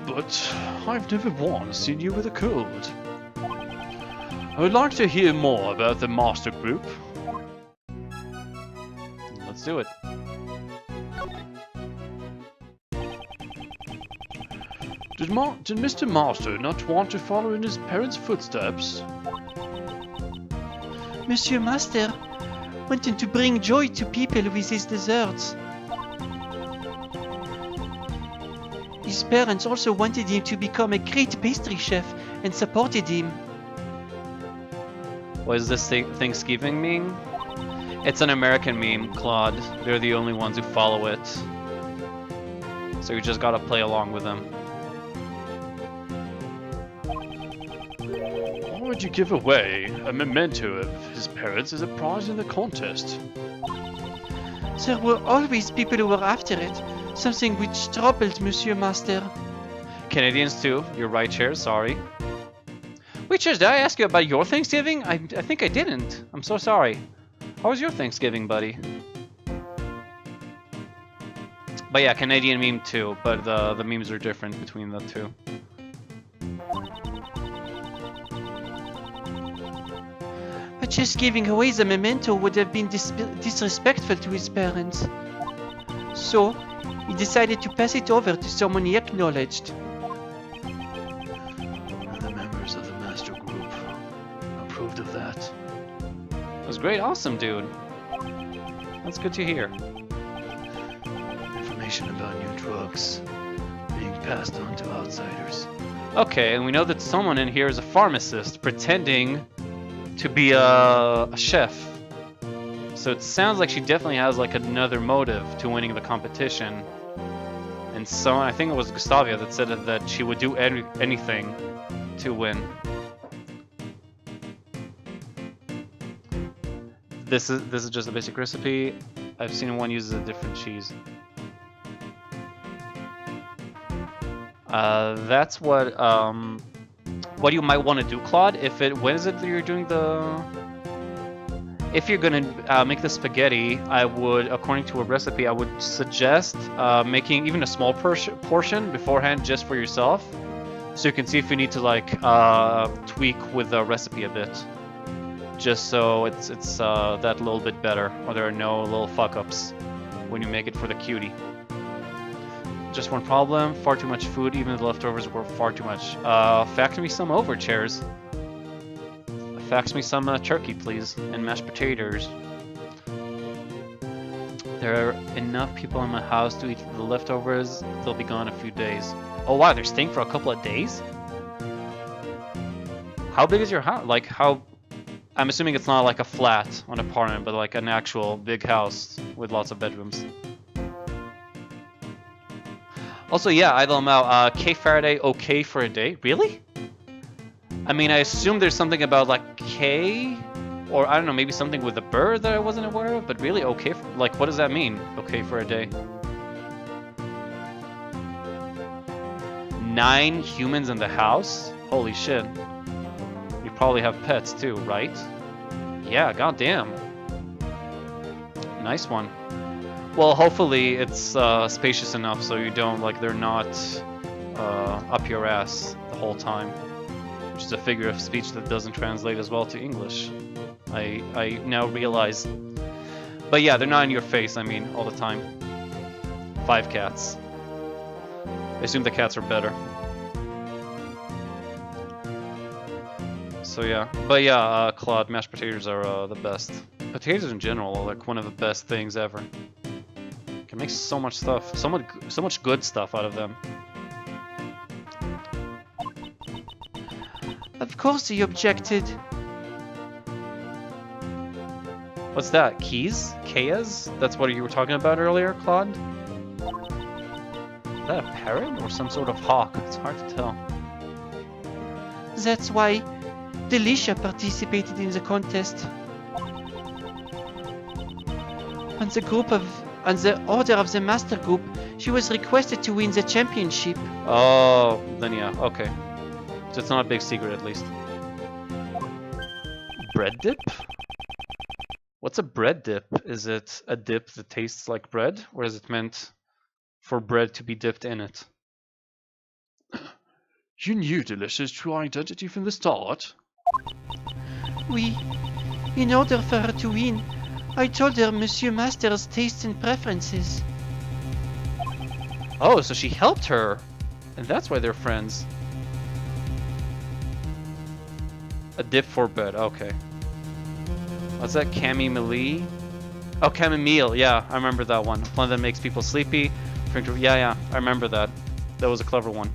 But I've never once seen you with a cold. I would like to hear more about the Master Group. Let's do it. Did Mr. Master not want to follow in his parents' footsteps? Monsieur Master wanted to bring joy to people with his desserts. His parents also wanted him to become a great pastry chef and supported him. What does this Thanksgiving mean? It's an American meme, Claude. They're the only ones who follow it. So you just gotta play along with them. Why would you give away a memento of his parents as a prize in the contest? There were always people who were after it, something which troubled Monsieur Master. Canadians too. You're right, Chair. Sorry. Wait, Chair, did I ask you about your Thanksgiving? I think I didn't. I'm so sorry. How was your Thanksgiving, buddy? But yeah, Canadian meme too, but the memes are different between the two. But just giving away the memento would have been disrespectful to his parents. So, he decided to pass it over to someone he acknowledged. And the members of the Master Group approved of that. It was great, awesome, dude. That's good to hear. Information about new drugs being passed on to outsiders. Okay, and we know that someone in here is a pharmacist pretending to be a chef. So it sounds like she definitely has like another motive to winning the competition. And someone, I think it was Gustavia that said that she would do anything to win. This is just a basic recipe. I've seen one uses a different cheese. That's what you might want to do, Claude. When is it that you're doing the... If you're gonna make the spaghetti, I would, according to a recipe, I would suggest making even a small portion beforehand just for yourself, so you can see if you need to like tweak with the recipe a bit, just so it's that little bit better, or there are no little fuck-ups when you make it for the cutie. Just one problem, far too much food, even the leftovers were far too much. Fax me some over, Chairs. Fax me some turkey, please, and mashed potatoes. There are enough people in my house to eat the leftovers. They'll be gone in a few days. Oh wow, they're staying for a couple of days? How big is your house? Like how... I'm assuming it's not like a flat or an apartment, but like an actual big house with lots of bedrooms. Also, yeah, Idle Mao, K Faraday okay for a day? Really? I mean, I assume there's something about like K, or I don't know, maybe something with a bird that I wasn't aware of. But really, okay, like what does that mean? Okay for a day. 9 humans in the house? Holy shit. You probably have pets too, right? Yeah, goddamn. Nice one. Well, hopefully it's spacious enough so you don't, like, they're not up your ass the whole time. Which is a figure of speech that doesn't translate as well to English. I now realize. But yeah, they're not in your face, I mean, all the time. 5 cats. I assume the cats are better. So yeah, but yeah, Claude, mashed potatoes are the best. Potatoes in general are like one of the best things ever. Can make so much stuff, so much good stuff out of them. Of course he objected. What's that? Keys? Keas? That's what you were talking about earlier, Claude? Is that a parrot or some sort of hawk? It's hard to tell. That's why Delisha participated in the contest. On the order of the master group, she was requested to win the championship. Oh, then yeah, okay. So it's not a big secret at least. Bread dip? What's a bread dip? Is it a dip that tastes like bread, or is it meant for bread to be dipped in it? You knew Delisha's true identity from the start? Oui. In order for her to win, I told her Monsieur Master's tastes and preferences. Oh, so she helped her, and that's why they're friends. A dip for bread, okay. What's that? Chamomile? Oh, chamomile, yeah, I remember that one. One that makes people sleepy. Yeah, I remember that. That was a clever one.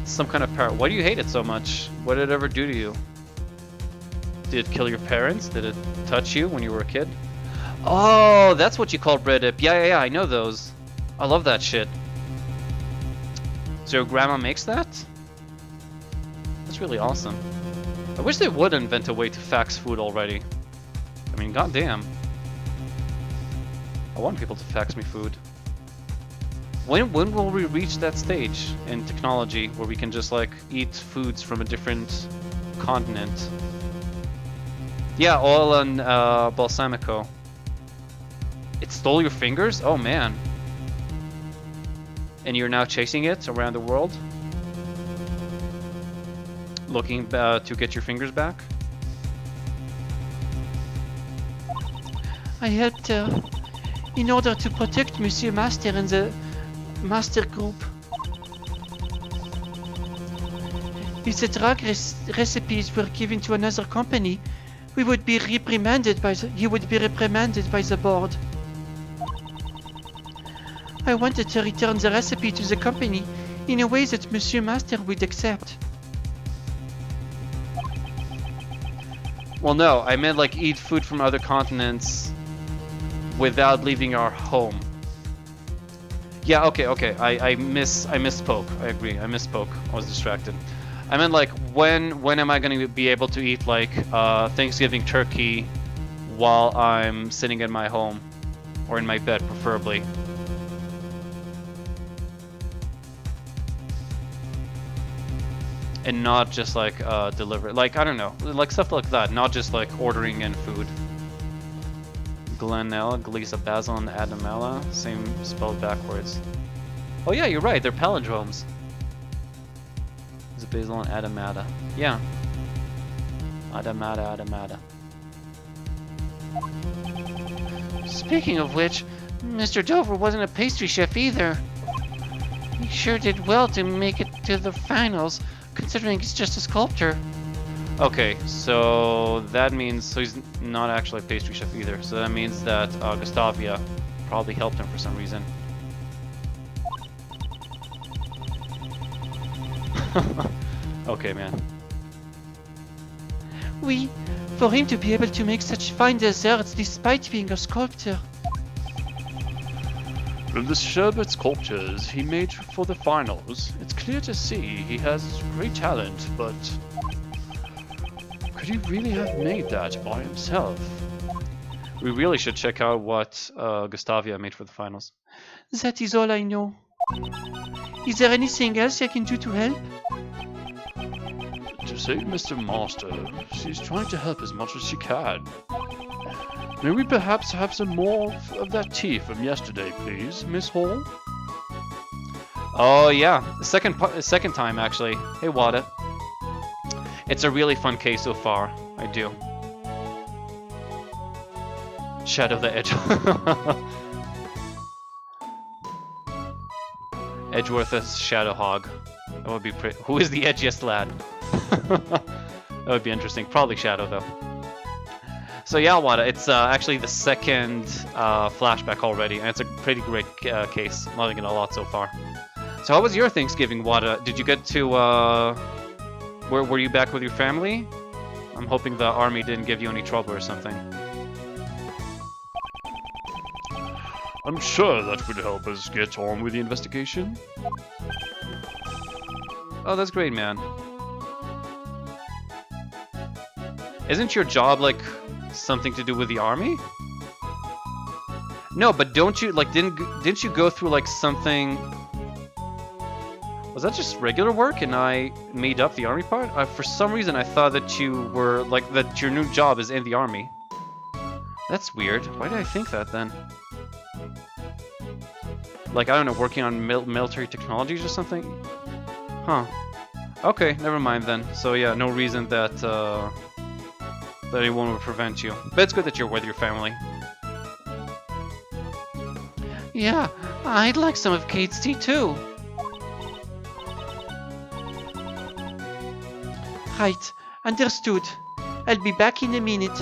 Some kind of parrot. Why do you hate it so much? What did it ever do to you? Did it kill your parents? Did it touch you when you were a kid? Oh, that's what you call bread dip. Yeah, I know those. I love that shit. So your grandma makes that? That's really awesome. I wish they would invent a way to fax food already. I mean, goddamn. I want people to fax me food. When will we reach that stage in technology where we can just like eat foods from a different continent? Yeah, oil and balsamico. It stole your fingers? Oh man. And you're now chasing it around the world? Looking to get your fingers back? I helped her in order to protect Monsieur Master and the Master Group. If the drug recipes were given to another company, he would be reprimanded by the board. I wanted to return the recipe to the company in a way that Monsieur Master would accept. Well, no, I meant like eat food from other continents without leaving our home. Yeah, okay. I misspoke. I agree. I misspoke. I was distracted. I meant like when am I going to be able to eat like Thanksgiving turkey while I'm sitting in my home or in my bed preferably? And not just like deliver, like I don't know, like stuff like that, not just like ordering in food. Glenella, Galisa, Basil, and Adamella, same spelled backwards. Oh yeah, you're right, they're palindromes. Is it Basil and Adamada? Yeah. Adamada. Speaking of which, Mr. Dover wasn't a pastry chef either. He sure did well to make it to the finals, considering he's just a sculptor. Okay, so that means, so he's not actually a pastry chef either. So that means that Gustavia probably helped him for some reason. Okay, man. Oui, for him to be able to make such fine desserts despite being a sculptor. From the sherbet sculptures he made for the finals, it's clear to see he has great talent, but could he really have made that by himself? We really should check out what Gustavia made for the finals. That is all I know. Is there anything else I can do to help? To save Mr. Master, she's trying to help as much as she can. May we perhaps have some more of that tea from yesterday, please, Miss Hall? Oh yeah, second time actually. Hey Wada. It's a really fun case so far. I do. Shadow the Edge. Edgeworth as Shadow Hog. That would be pretty. Who is the edgiest lad? That would be interesting. Probably Shadow though. So yeah, Wada, it's actually the second flashback already, and it's a pretty great case. I'm loving it a lot so far. So how was your Thanksgiving, Wada? Did you get to, were you back with your family? I'm hoping the army didn't give you any trouble or something. I'm sure that would help us get on with the investigation. Oh, that's great, man. Isn't your job, like, something to do with the army? No, but don't you, like, didn't you go through, like, something... Was that just regular work and I made up the army part? For some reason I thought that you were, like, that your new job is in the army. That's weird. Why did I think that then? Like, I don't know, working on military technologies or something? Huh. Okay, never mind then. So yeah, no reason that, that anyone would prevent you. But it's good that you're with your family. Yeah, I'd like some of Kate's tea too. Right, understood. I'll be back in a minute.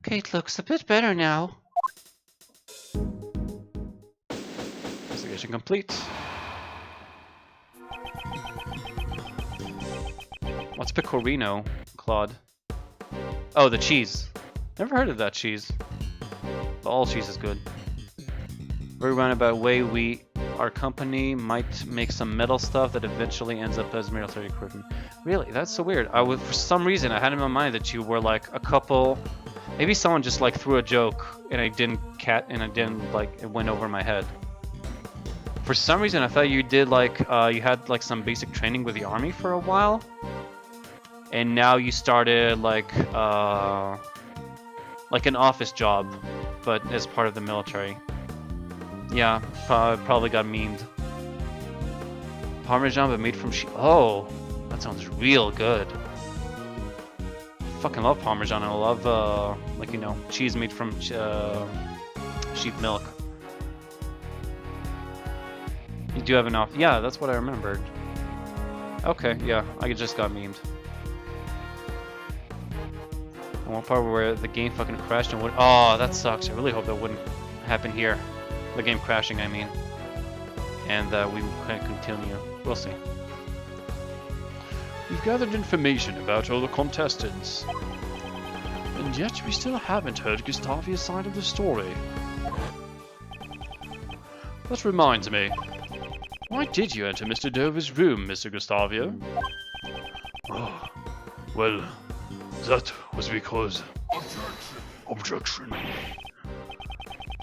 Kate looks a bit better now. Investigation complete. What's pecorino, Claude? Oh, the cheese. Never heard of that cheese. But all cheese is good. Very roundabout way, our company might make some metal stuff that eventually ends up as military equipment. Really? That's so weird. For some reason, I had in my mind that you were like a couple. Maybe someone just like threw a joke and I didn't like it went over my head. For some reason, I thought you did like you had like some basic training with the army for a while, and now you started like an office job, but as part of the military. Yeah, probably got memed. Parmesan, but made from sheep. Oh, that sounds real good. Fucking love Parmesan. I love like, you know, cheese made from sheep milk. You do have enough. Yeah, that's what I remembered. Okay, yeah, I just got memed. And one part where the game fucking crashed and would. Oh, that sucks. I really hope that wouldn't happen here. The game crashing, I mean. And we can continue. We'll see. We've gathered information about all the contestants. And yet we still haven't heard Gustavia's side of the story. That reminds me. Why did you enter Mr. Dover's room, Mr. Gustavia? Oh, well, that was because... Objection.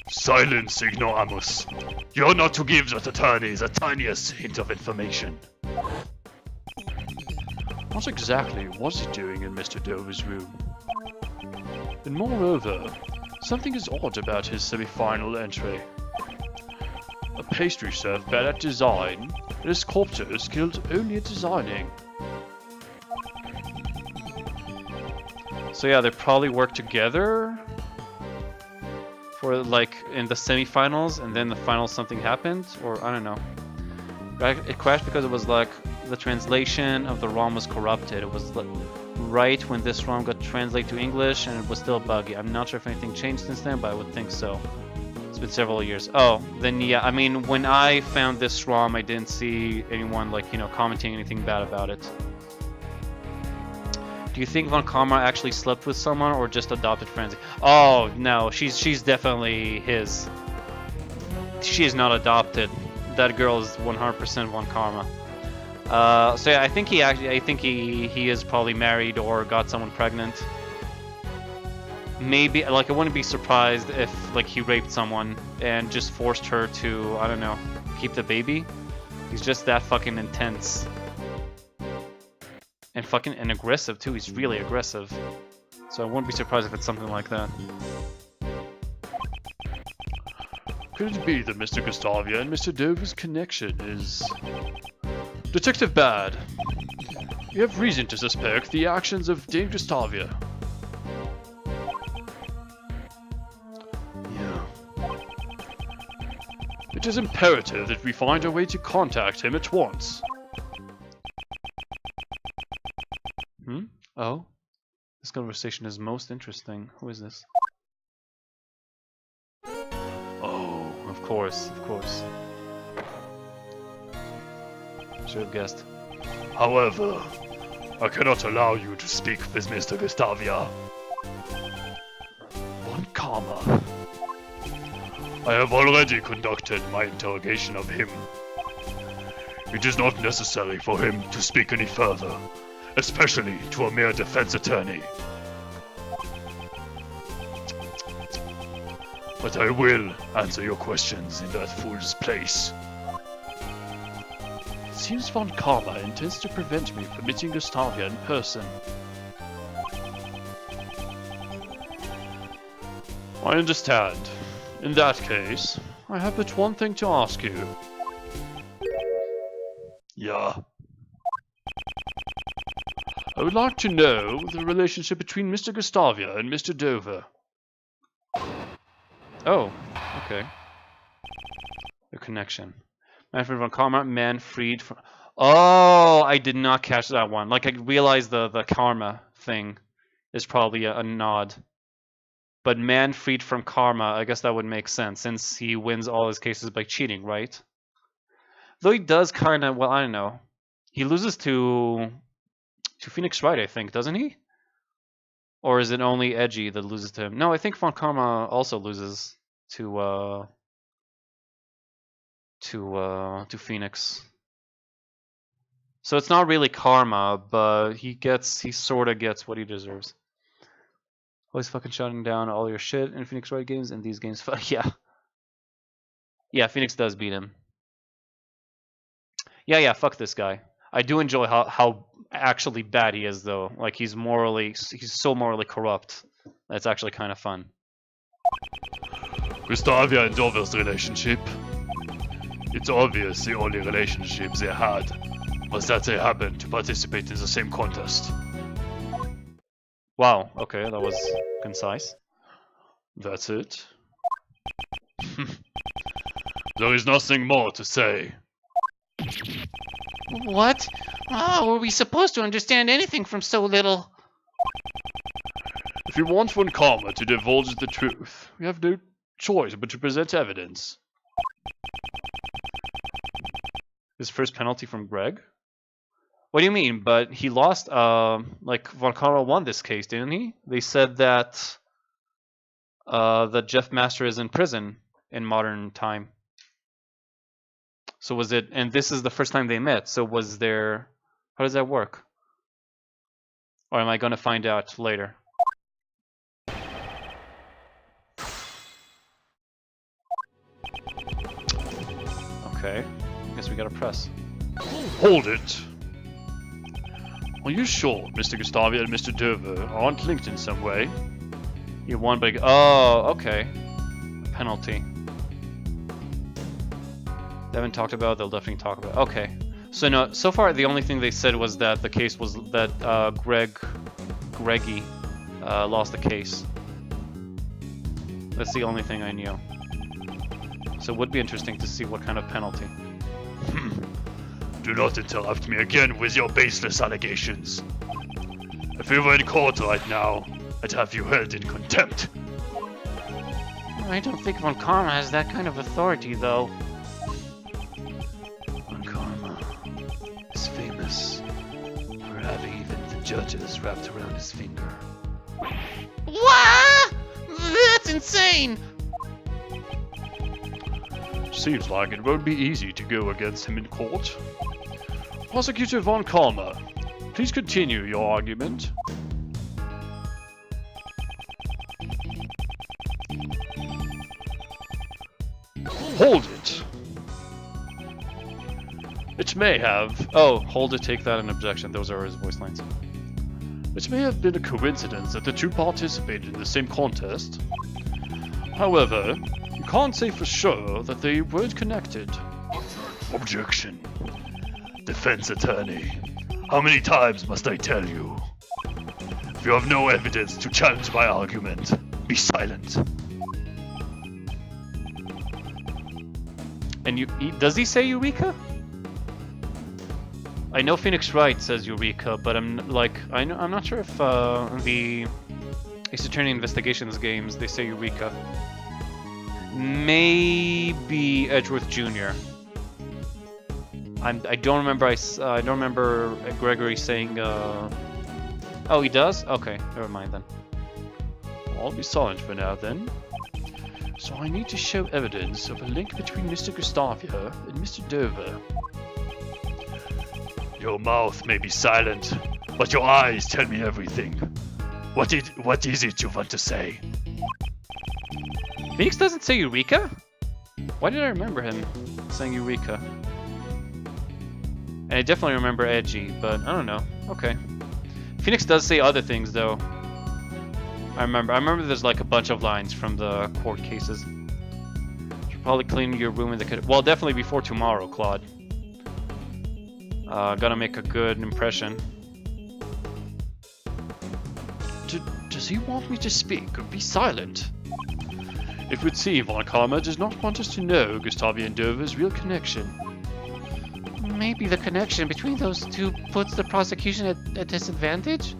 Silence, ignoramus. You're not to give that attorney the tiniest hint of information. What exactly was he doing in Mr. Dover's room? And moreover, something is odd about his semi-final entry. A pastry chef bad at design, and a sculptor skilled only at designing. So yeah, they probably work together for like in the semifinals, and then the finals something happened, or I don't know. It crashed because it was like the translation of the ROM was corrupted. It was like, right when this ROM got translated to English, and it was still buggy. I'm not sure if anything changed since then, but I would think so. It's been several years. Oh, then yeah, I mean, when I found this ROM, I didn't see anyone like, you know, commenting anything bad about it. Do you think Von Karma actually slept with someone or just adopted friends? Oh no, she's definitely his. She is not adopted. That girl is 100% Von Karma. So yeah, I think he is probably married or got someone pregnant. Maybe, like, I wouldn't be surprised if, like, he raped someone and just forced her to, I don't know, keep the baby. He's just that fucking intense. And aggressive too. He's really aggressive. So I wouldn't be surprised if it's something like that. Could it be that Mr. Gustavia and Mr. Dover's connection is... Detective Bad, you have reason to suspect the actions of Dame Gustavia. Yeah. It is imperative that we find a way to contact him at once. Oh? This conversation is most interesting. Who is this? Oh, of course, of course. Should have guessed. However, I cannot allow you to speak with Mr. Gustavia. Von Karma. I have already conducted my interrogation of him. It is not necessary for him to speak any further, especially to a mere defense attorney. But I will answer your questions in that fool's place. It seems Von Karma intends to prevent me from meeting Gustavia in person. I understand. In that case, I have but one thing to ask you. Yeah. I would like to know the relationship between Mr. Gustavia and Mr. Dover. Oh, okay. The connection. Manfred von Karma, man freed from... Oh, I did not catch that one. Like, I realized the karma thing is probably a nod. But man freed from karma, I guess that would make sense, since he wins all his cases by cheating, right? Though he does kind of, well, I don't know. He loses to Phoenix Wright, I think, doesn't he? Or is it only Edgy that loses to him? No, I think Von Karma also loses to Phoenix. So it's not really karma, but he sort of gets what he deserves. Always fucking shutting down all your shit in Phoenix Wright games, and these games, yeah. Yeah, Phoenix does beat him. Yeah, fuck this guy. I do enjoy how actually bad he is, though. Like, he's so morally corrupt. That's actually kind of fun. Gustavia and Dover's relationship. It's obvious the only relationship they had was that they happened to participate in the same contest. Wow, okay, that was concise. That's it. There is nothing more to say. What? Oh, were we supposed to understand anything from so little? If you want Von Karma to divulge the truth, we have no choice but to present evidence. His first penalty from Greg? What do you mean? But he lost, like, Von Karma won this case, didn't he? They said that that Jeff Master is in prison in modern time. So was it, and this is the first time they met, so was there, how does that work? Or am I going to find out later? Okay, guess we gotta press. Hold it! Are you sure Mr. Gustavia and Mr. Dover aren't linked in some way? You won by, oh, okay. Penalty. They haven't talked about, they'll definitely talk about. Okay. So no, so far the only thing they said was that the case was that Greggy lost the case. That's the only thing I knew. So it would be interesting to see what kind of penalty. Do not interrupt me again with your baseless allegations. If we were in court right now, I'd have you held in contempt. I don't think Von Karma has that kind of authority, though. Von Karma is famous for having even the judges wrapped around his finger. What? That's insane! Seems like it won't be easy to go against him in court. Prosecutor Von Kalmer, please continue your argument. Hold it! It may have... Oh, hold it, take that, and objection. Those are his voice lines. It may have been a coincidence that the two participated in the same contest. However, you can't say for sure that they weren't connected. Objection. Defense attorney, how many times must I tell you? If you have no evidence to challenge my argument, be silent. And does he say Eureka? I know Phoenix Wright says Eureka, but I'm not sure if the Ace Attorney Investigations games they say Eureka. Maybe Edgeworth Jr. I don't remember. I don't remember Gregory saying. Oh, he does. Okay, never mind then. I'll be silent for now then. So I need to show evidence of a link between Mr. Gustavia and Mr. Dover. Your mouth may be silent, but your eyes tell me everything. What is it you want to say? Phoenix doesn't say Eureka? Why did I remember him saying Eureka? And I definitely remember Edgy, but I don't know. Okay. Phoenix does say other things though. I remember there's like a bunch of lines from the court cases. Should probably clean your room in the well, definitely before tomorrow, Claude. Gotta make a good impression. Does he want me to speak or be silent? It would seem Von Kalmer does not want us to know Gustavia and Dover's real connection. Maybe the connection between those two puts the prosecution at a disadvantage?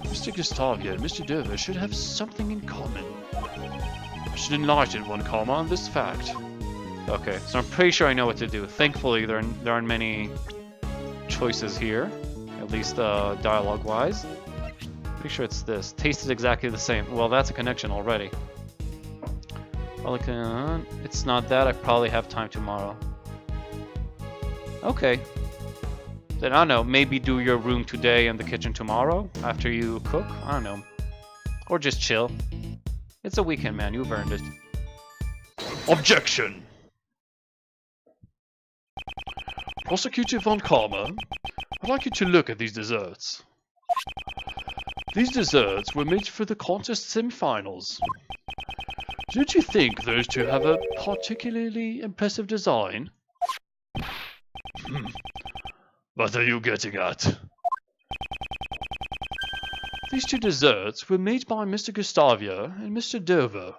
Mr. Gustavia and Mr. Dover should have something in common. I should enlighten Von Kalmer on this fact. Okay, so I'm pretty sure I know what to do. Thankfully, there aren't many choices here, at least dialogue-wise. Pretty sure it's this. Tastes exactly the same. Well, that's a connection already. Probably it's not that. I probably have time tomorrow. Okay. Then I don't know. Maybe do your room today and the kitchen tomorrow after you cook. I don't know. Or just chill. It's a weekend, man. You've earned it. Objection! Prosecutor Von Kalmer, I'd like you to look at these desserts. These desserts were made for the contest semifinals. Don't you think those two have a particularly impressive design? What are you getting at? These two desserts were made by Mr. Gustavia and Mr. Dover.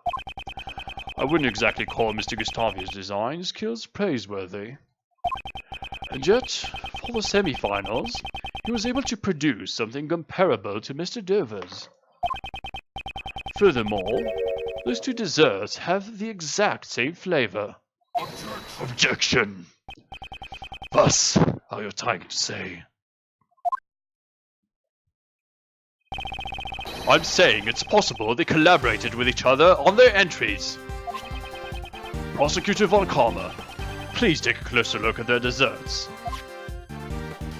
I wouldn't exactly call Mr. Gustavia's design skills praiseworthy. And yet, for the semi-finals, he was able to produce something comparable to Mr. Dover's. Furthermore, those two desserts have the exact same flavor. Objection! Thus, are you trying to say? I'm saying it's possible they collaborated with each other on their entries. Prosecutor Von Kalmer, please take a closer look at their desserts.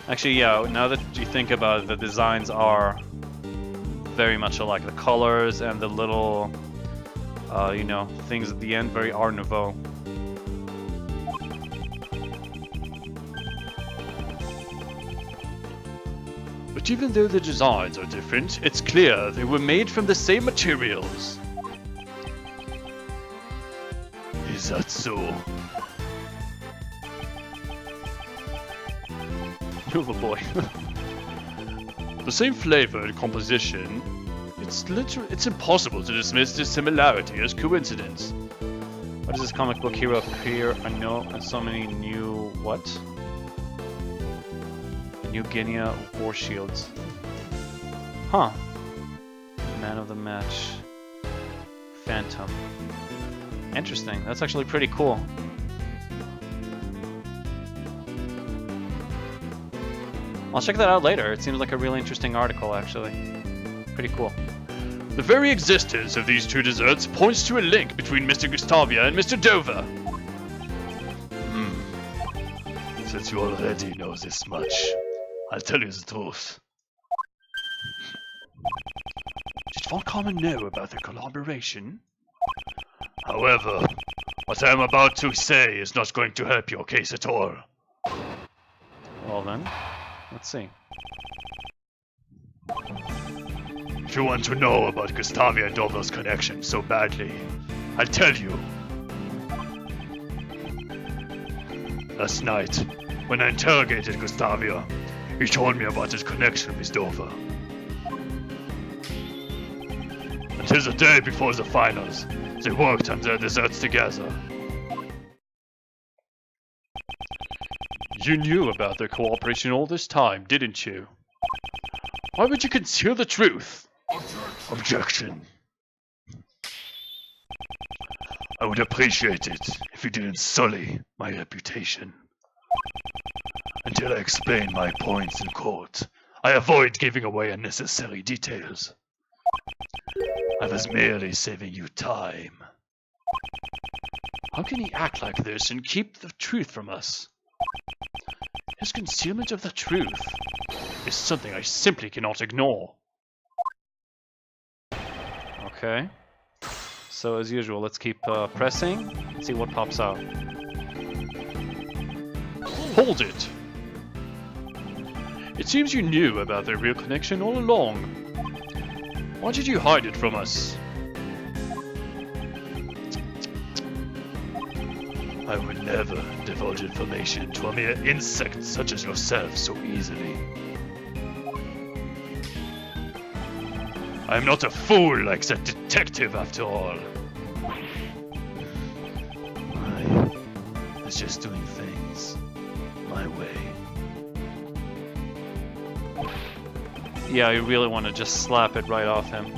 Actually, yeah, now that you think about it, the designs are very much alike. The colors and the little, you know, things at the end, very Art Nouveau. But even though the designs are different, it's clear they were made from the same materials. Is that so? You're the boy. The same flavor and composition. It's impossible to dismiss this similarity as coincidence. What does this comic book hero appear? I know, and so many new what? New Guinea War Shields. Huh. Man of the match. Phantom. Interesting. That's actually pretty cool. I'll check that out later. It seems like a really interesting article, actually. Pretty cool. The very existence of these two desserts points to a link between Mr. Gustavia and Mr. Dover. Since you already know this much, I'll tell you the truth. Did Von Karma know about the collaboration? However, what I am about to say is not going to help your case at all. Well then, let's see. If you want to know about Gustavia and Dover's connection so badly, I'll tell you. Last night, when I interrogated Gustavia, he told me about his connection with Dover. Until the day before the finals, they worked on their desserts together. You knew about their cooperation all this time, didn't you? Why would you conceal the truth? Objection. I would appreciate it if you didn't sully my reputation. Until I explain my points in court, I avoid giving away unnecessary details. I was merely saving you time. How can he act like this and keep the truth from us? His concealment of the truth is something I simply cannot ignore. Okay. So as usual, let's keep pressing and see what pops out. Hold it! It seems you knew about their real connection all along. Why did you hide it from us? I would never divulge information to a mere insect such as yourself so easily. I am not a fool like that detective after all. I was just doing things my way. Yeah, you really want to just slap it right off him.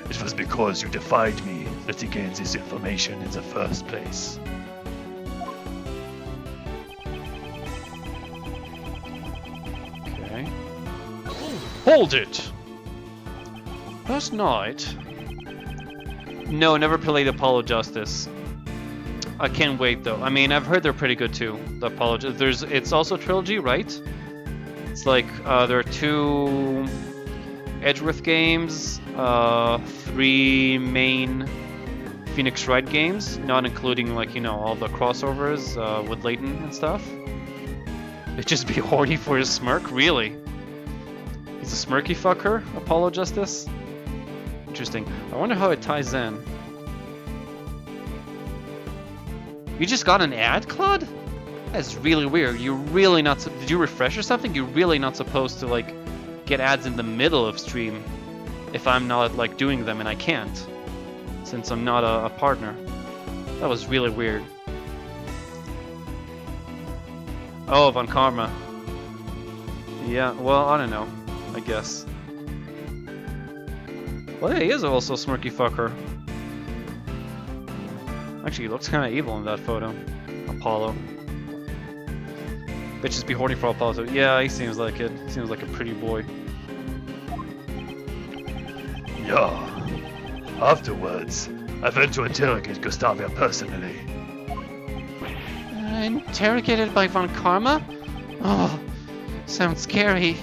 It was because you defied me that he gained this information in the first place. Okay. Hold it! Last night... No, never played Apollo Justice. I can't wait though. I mean, I've heard they're pretty good too. The Apollo. It's also a trilogy, right? It's like there are 2 Edgeworth games, 3 main Phoenix Wright games, not including like all the crossovers with Layton and stuff. It'd just be horny for his smirk, really. He's a smirky fucker, Apollo Justice. Interesting. I wonder how it ties in. You just got an ad, Claude? That's really weird. You're really not. Did you refresh or something? You're really not supposed to like get ads in the middle of stream if I'm not like doing them, and I can't since I'm not a partner. That was really weird. Oh, Von Karma. Yeah. Well, I don't know. I guess. Well, yeah, he is also a smirky fucker. Actually, he looks kind of evil in that photo. Apollo. Bitches be horny for Apollo too. Yeah, he seems like it. Seems like a pretty boy. Yeah. Afterwards, I went to interrogate Gustavia personally. Interrogated by Von Karma? Oh, sounds scary.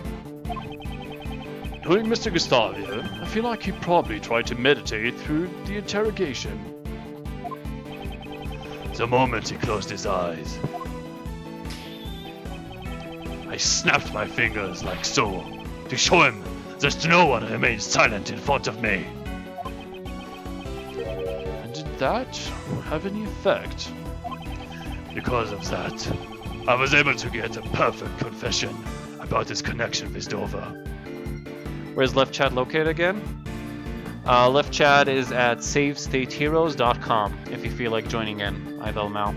Knowing Mr. Gustavia, I feel like he probably tried to meditate through the interrogation. The moment he closed his eyes, I snapped my fingers like so, to show him that no one remains silent in front of me. And did that have any effect? Because of that, I was able to get a perfect confession about his connection with Dover. Where's Left Chat located again? Left Chat is at savestateheroes.com if you feel like joining in. I will now.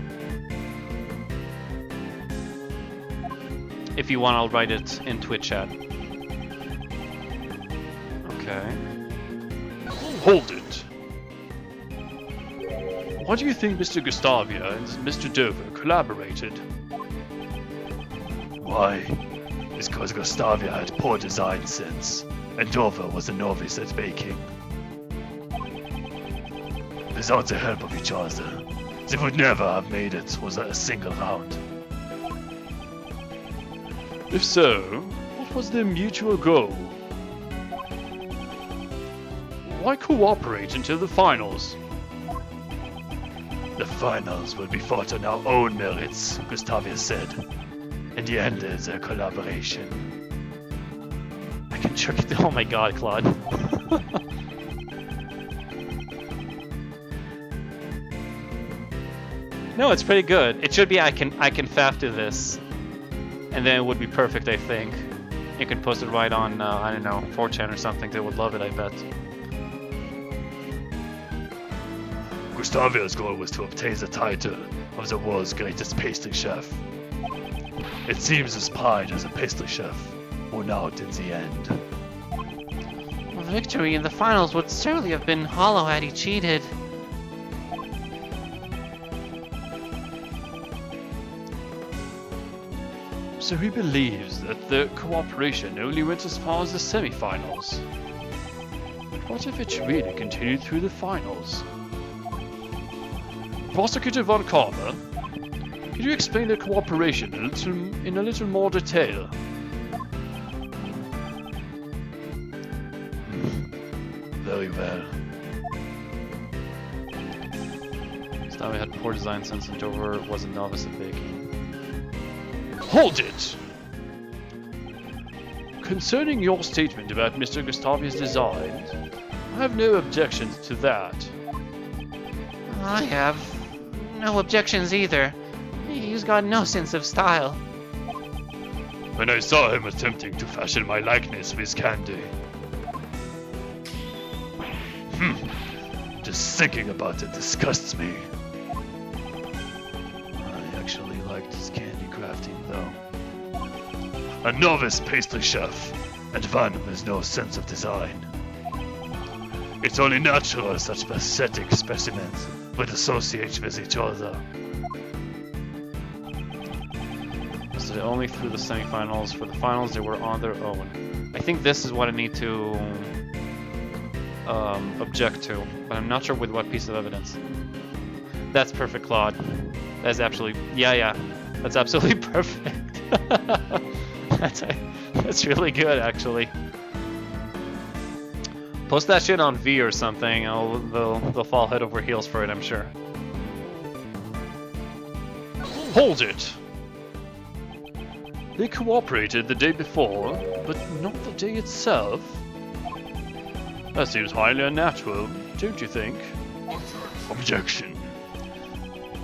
If you want, I'll write it in Twitch chat. Okay. Hold it! Why do you think Mr. Gustavia and Mr. Dover collaborated? Why? It's because Gustavia had poor design sense, and Dover was a novice at baking. Without the help of each other, they would never have made it with a single round. If so, what was their mutual goal? Why cooperate until the finals? The finals will be fought on our own merits, Gustavia said, and he ended their collaboration. I can trick it. Oh my god, Claude. No, it's pretty good. It should be I can faff to this, and then it would be perfect. I think you can post it right on I don't know 4chan or something. They would love it. I bet. Gustavia's goal was to obtain the title of the world's greatest pastry chef. It seems his pride as a pastry chef won out in the end. A victory in the finals would certainly have been hollow had he cheated. So he believes that the cooperation only went as far as the semi-finals. But what if it really continued through the finals? Prosecutor von Karma, could you explain the cooperation in a little more detail? Very well. Gustavia had poor design sense and Dover was a novice at baking. Hold it! Concerning your statement about Mr. Gustavia's designs, I have no objections to that. I have no objections either. He's got no sense of style. When I saw him attempting to fashion my likeness with candy. Just thinking about it disgusts me. I actually liked his candy crafting, though. A novice pastry chef, and one with no sense of design. It's only natural such pathetic specimens would associate with each other. So they only through the semifinals. For the finals, they were on their own. I think this is what I need to object to, but I'm not sure with what piece of evidence. That's perfect, Claude. That's absolutely, yeah. That's absolutely perfect. That's really good, actually. Post that shit on V or something. They'll fall head over heels for it, I'm sure. Hold it! They cooperated the day before, but not the day itself. That seems highly unnatural, don't you think? Objection.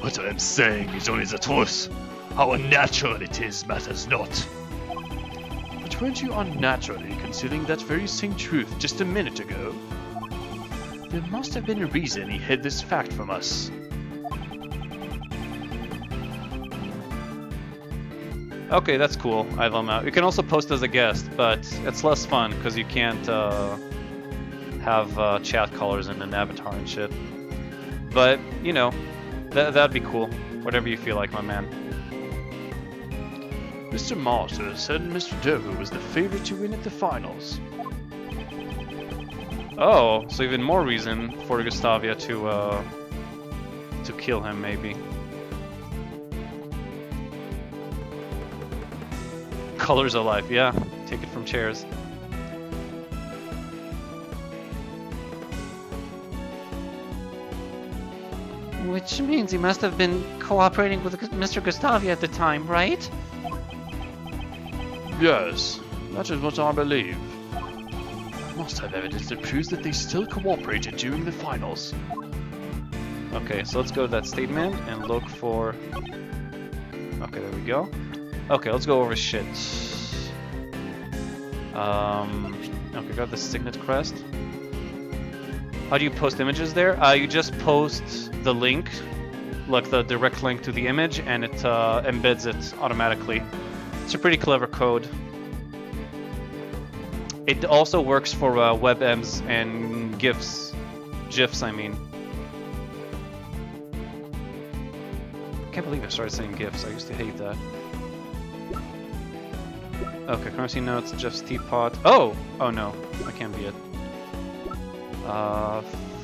What I am saying is only the truth. How unnatural it is matters not. But weren't you unnaturally concealing that very same truth just a minute ago? There must have been a reason he hid this fact from us. Okay, that's cool. I have them out. You can also post as a guest, but it's less fun because you can't have chat callers and an avatar and shit. But, you know, that'd be cool. Whatever you feel like, my man. Mr. Martyr said Mr. Dover was the favorite to win at the finals. Oh, so even more reason for Gustavia to kill him, maybe. Colors of life, yeah. Take it from chairs. Which means he must have been cooperating with Mr. Gustavia at the time, right? Yes, that is what I believe. I must have evidence that proves that they still cooperated during the finals. Okay, so let's go to that statement and look for... Okay, there we go. Okay, let's go over shit. Okay, got the signet crest. How do you post images there? You just post the link, like the direct link to the image, and it embeds it automatically. It's a pretty clever code. It also works for WebMs and GIFs. GIFs, I mean. I can't believe I started saying GIFs. I used to hate that. Okay, currency notes, Jeff's teapot. Oh! Oh no, that can't be it.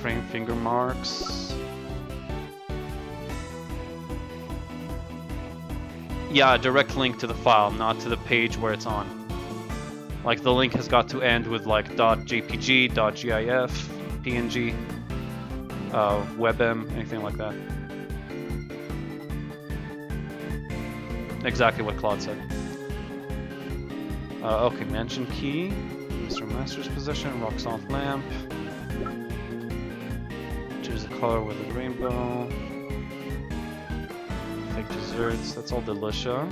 Frame finger marks. Yeah, direct link to the file, not to the page where it's on. Like the link has got to end with like .jpg, .gif, PNG, WebM, anything like that. Exactly what Claude said. Okay, mansion key, Mr. Master's possession, rock salt lamp. Choose a color with a rainbow. Fake desserts, that's all delicious.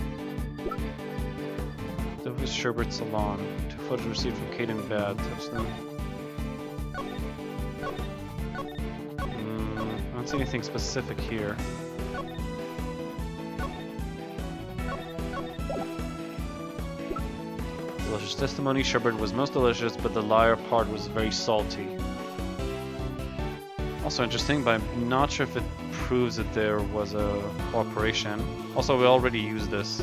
Dover's Sherbet Salon. 2 photos received from Kate and Bad. Touch them. I don't see anything specific here. Delicious testimony. Sherbet was most delicious, but the liar part was very salty. Also interesting, but I'm not sure if it proves that there was a cooperation. Also, we already used this.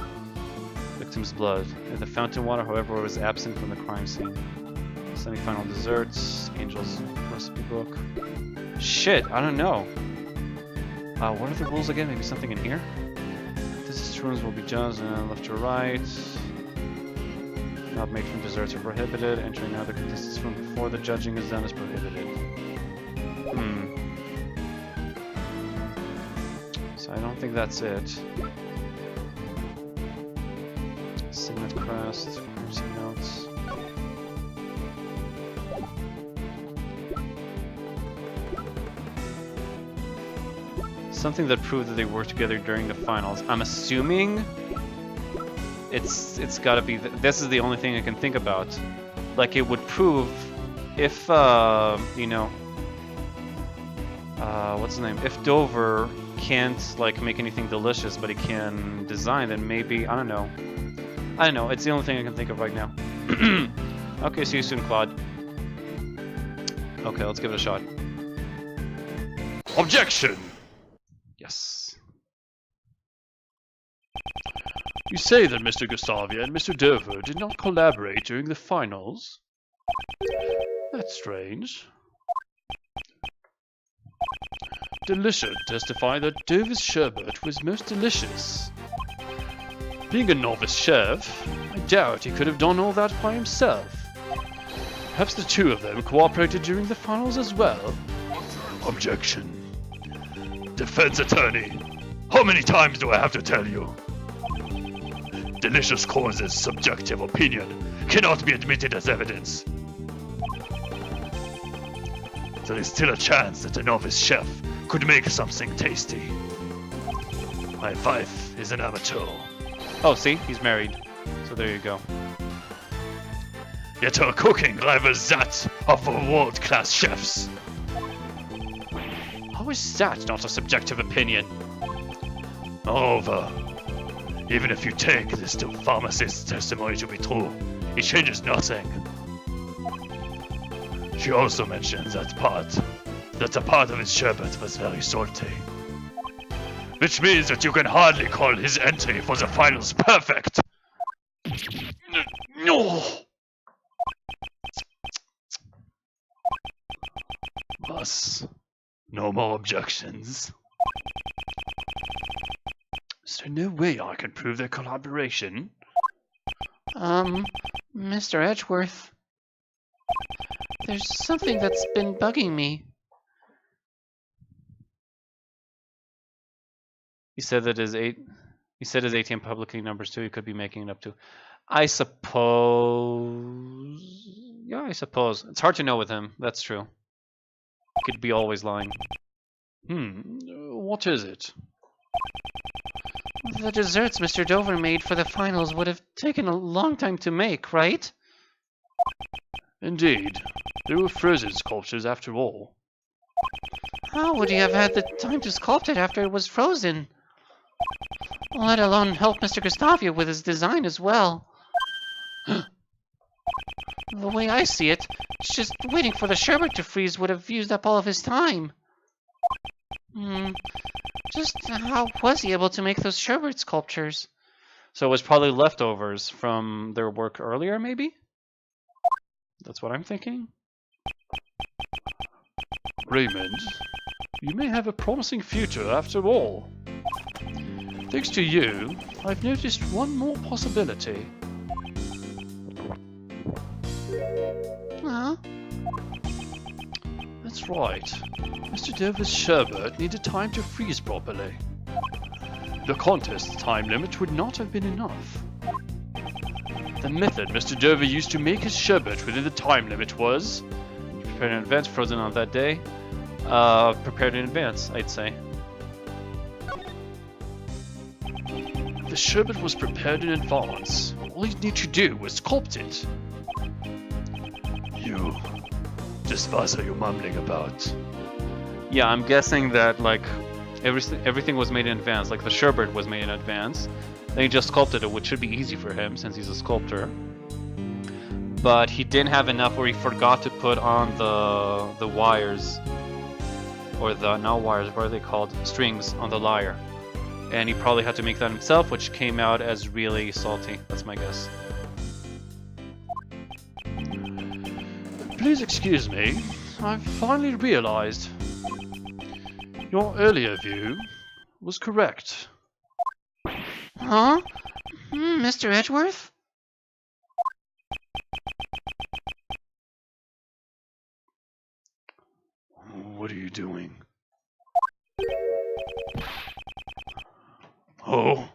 Victim's blood. The fountain water, however, was absent from the crime scene. Semi-final desserts. Angel's recipe book. Shit, I don't know. What are the rules again? Maybe something in here? This rooms will be judged left to right. Not made from desserts are prohibited. Entering another contestant's room before the judging is done is prohibited. So I don't think that's it. Signet crest, currency notes. Something that proved that they worked together during the finals. I'm assuming it's gotta be, this is the only thing I can think about. Like it would prove if, you know, what's his name? If Dover can't like make anything delicious, but he can design, then maybe, I don't know. It's the only thing I can think of right now. Okay, see you soon, Claude. Okay, let's give it a shot. Objection! Yes. You say that Mr. Gustavia and Mr. Dover did not collaborate during the finals? That's strange. Delicious testified that Dover's sherbet was most delicious. Being a novice chef, I doubt he could have done all that by himself. Perhaps the two of them cooperated during the finals as well? Objection. Defense attorney, how many times do I have to tell you? Delicious causes subjective opinion cannot be admitted as evidence. There is still a chance that a novice chef could make something tasty. My wife is an amateur. Oh, see? He's married. So there you go. Yet her cooking rivals that of world-class chefs. How is that not a subjective opinion? Moreover, even if you take this two pharmacist's testimony to be true, it changes nothing. She also mentions that a part of his sherbet was very salty. Which means that you can hardly call his entry for the finals perfect. No! Boss, no more objections. Is there no way I can prove their collaboration? Mr. Edgeworth. There's something that's been bugging me. He said that his ATM publicly numbers too. He could be making it up too. I suppose. Yeah, I suppose. It's hard to know with him. That's true. He could be always lying. What is it? The desserts Mr. Dover made for the finals would have taken a long time to make, right? Indeed. They were frozen sculptures after all. How would he have had the time to sculpt it after it was frozen? Let alone help Mr. Gustavia with his design as well. The way I see it, just waiting for the sherbet to freeze would have used up all of his time. Just how was he able to make those sherbet sculptures? So it was probably leftovers from their work earlier, maybe? That's what I'm thinking. Raymond, you may have a promising future after all. Thanks to you, I've noticed one more possibility. Huh? That's right. Mr. Dover's sherbet needed time to freeze properly. The contest's time limit would not have been enough. The method Mr. Dover used to make his sherbet within the time limit was Prepared in advance, frozen on that day. Prepared in advance, I'd say. the sherbet was prepared in advance. All you need to do was sculpt it. You. Just what are you mumbling about? Yeah, I'm guessing that like everything was made in advance. Like the sherbet was made in advance. Then he just sculpted it, which should be easy for him since he's a sculptor. But he didn't have enough, or he forgot to put on the wires, or the not wires, what are they called? Strings on the lyre. And he probably had to make that himself, which came out as really salty. That's my guess. Please excuse me. I've finally realized. Your earlier view was correct. Huh? Mr. Edgeworth? What are you doing? Oh,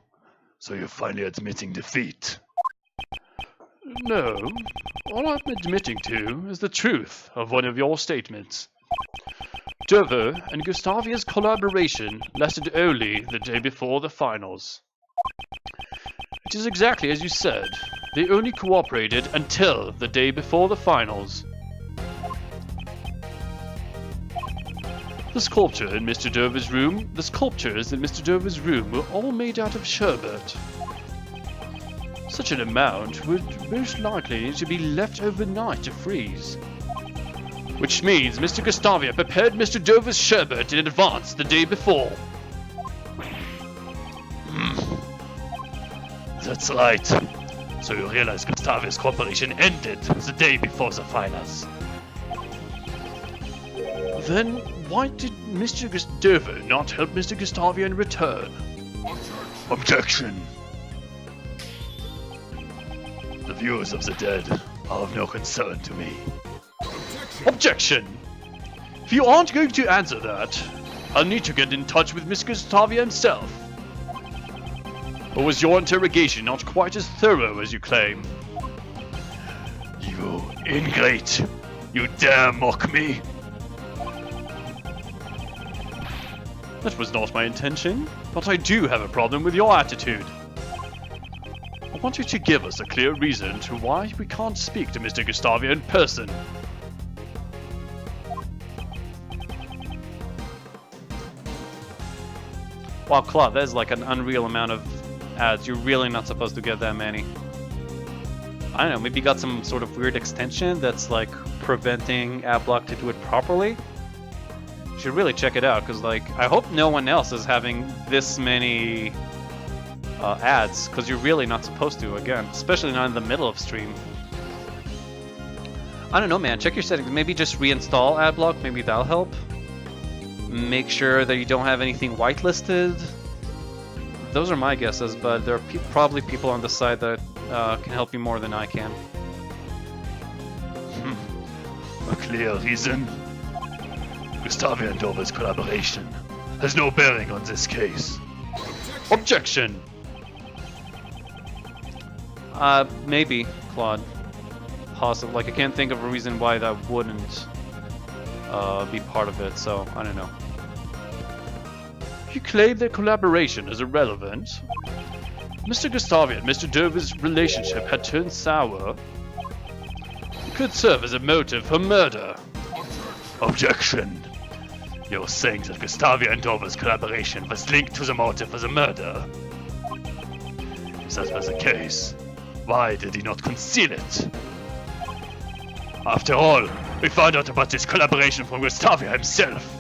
so you're finally admitting defeat. No, all I'm admitting to is the truth of one of your statements. Dover and Gustavia's collaboration lasted only the day before the finals. It is exactly as you said. They only cooperated until the day before the finals. The sculptures in Mr. Dover's room were all made out of sherbet. Such an amount would most likely need to be left overnight to freeze. Which means Mr. Gustavia prepared Mr. Dover's sherbet in advance the day before. That's right. So you realize Gustavia's cooperation ended the day before the finals. Then why did Mr. Dover not help Mr. Gustavia in return? Objection! The views of the dead are of no concern to me. Objection! If you aren't going to answer that, I'll need to get in touch with Miss Gustavia himself. Or was your interrogation not quite as thorough as you claim? You ingrate! You dare mock me! That was not my intention, but I do have a problem with your attitude. I want you to give us a clear reason to why we can't speak to Mr. Gustavia in person. Wow, Claude, that is like an unreal amount of ads. You're really not supposed to get that many. I don't know, maybe you got some sort of weird extension that's like preventing AdBlock to do it properly. You should really check it out, because like, I hope no one else is having this many ads, because you're really not supposed to, again, especially not in the middle of stream. I don't know, man, check your settings. Maybe just reinstall AdBlock, maybe that'll help. Make sure that you don't have anything whitelisted. Those are my guesses, but there are probably people on the side that can help you more than I can. A clear reason? Gustavia and Dover's collaboration has no bearing on this case. Objection! Maybe, Claude. Possible. Like, I can't think of a reason why that wouldn't be part of it, so I don't know. You claim their collaboration is irrelevant. Mr. Gustavia and Mr. Dover's relationship had turned sour. It could serve as a motive for murder. Objection! You're saying that Gustavia and Dover's collaboration was linked to the motive for the murder? If that was the case, why did he not conceal it? After all, we found out about this collaboration from Gustavia himself.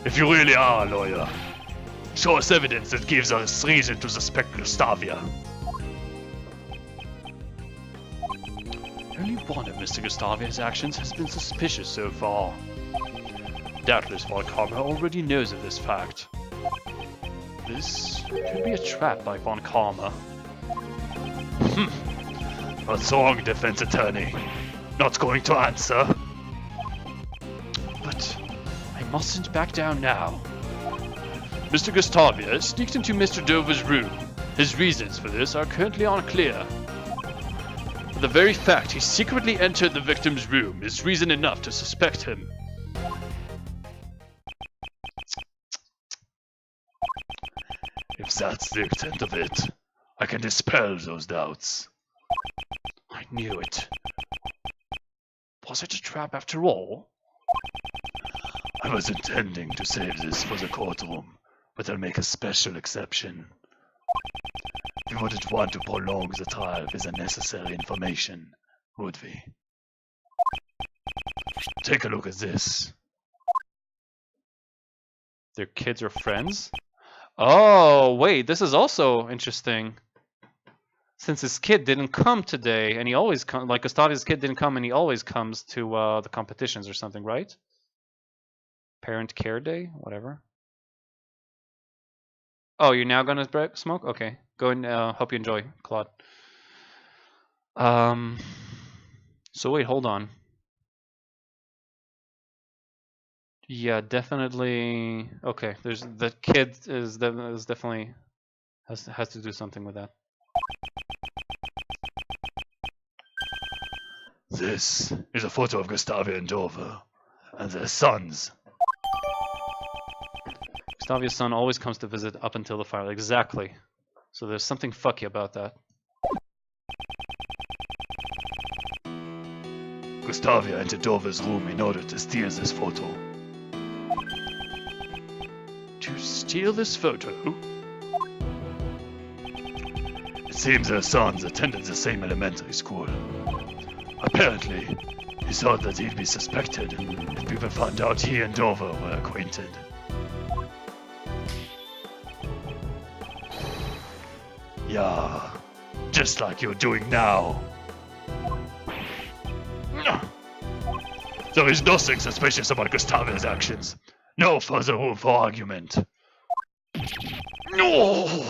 If you really are a lawyer, Show us evidence that gives us reason to suspect Gustavia. Only one of Mr. Gustavia's actions has been suspicious so far. Doubtless Von Karma already knows of this fact. This could be a trap by Von Karma. What's wrong, defense attorney? Not going to answer? But I mustn't back down now. Mr. Gustavia sneaked into Mr. Dover's room. His reasons for this are currently unclear. But the very fact he secretly entered the victim's room is reason enough to suspect him. If that's the extent of it, I can dispel those doubts. I knew it. Was it a trap after all? I was intending to save this for the courtroom, but I'll make a special exception. We wouldn't want to prolong the trial with unnecessary information, would we? Take a look at this. Their kids are friends? Oh, wait, this is also interesting. Since his kid didn't come today, and he always comes, like Gustavia's kid didn't come and he always comes to the competitions or something, right? Parent Care Day? Whatever. Oh, you're now gonna smoke? Okay. Go and hope you enjoy, Claude. So wait, hold on. Yeah, definitely. Okay, there's the kid is definitely has to do something with that. This is a photo of Gustavia and Dover, and their sons. Gustavia's son always comes to visit up until the fire. Exactly. So there's something fucky about that. Gustavia entered Dover's room in order to steal this photo. To steal this photo? It seems their sons attended the same elementary school. Apparently, he thought that he'd be suspected if people found out he and Dover were acquainted. Yeah, just like you're doing now. There is nothing suspicious about Gustavia's actions. No further room for argument. No!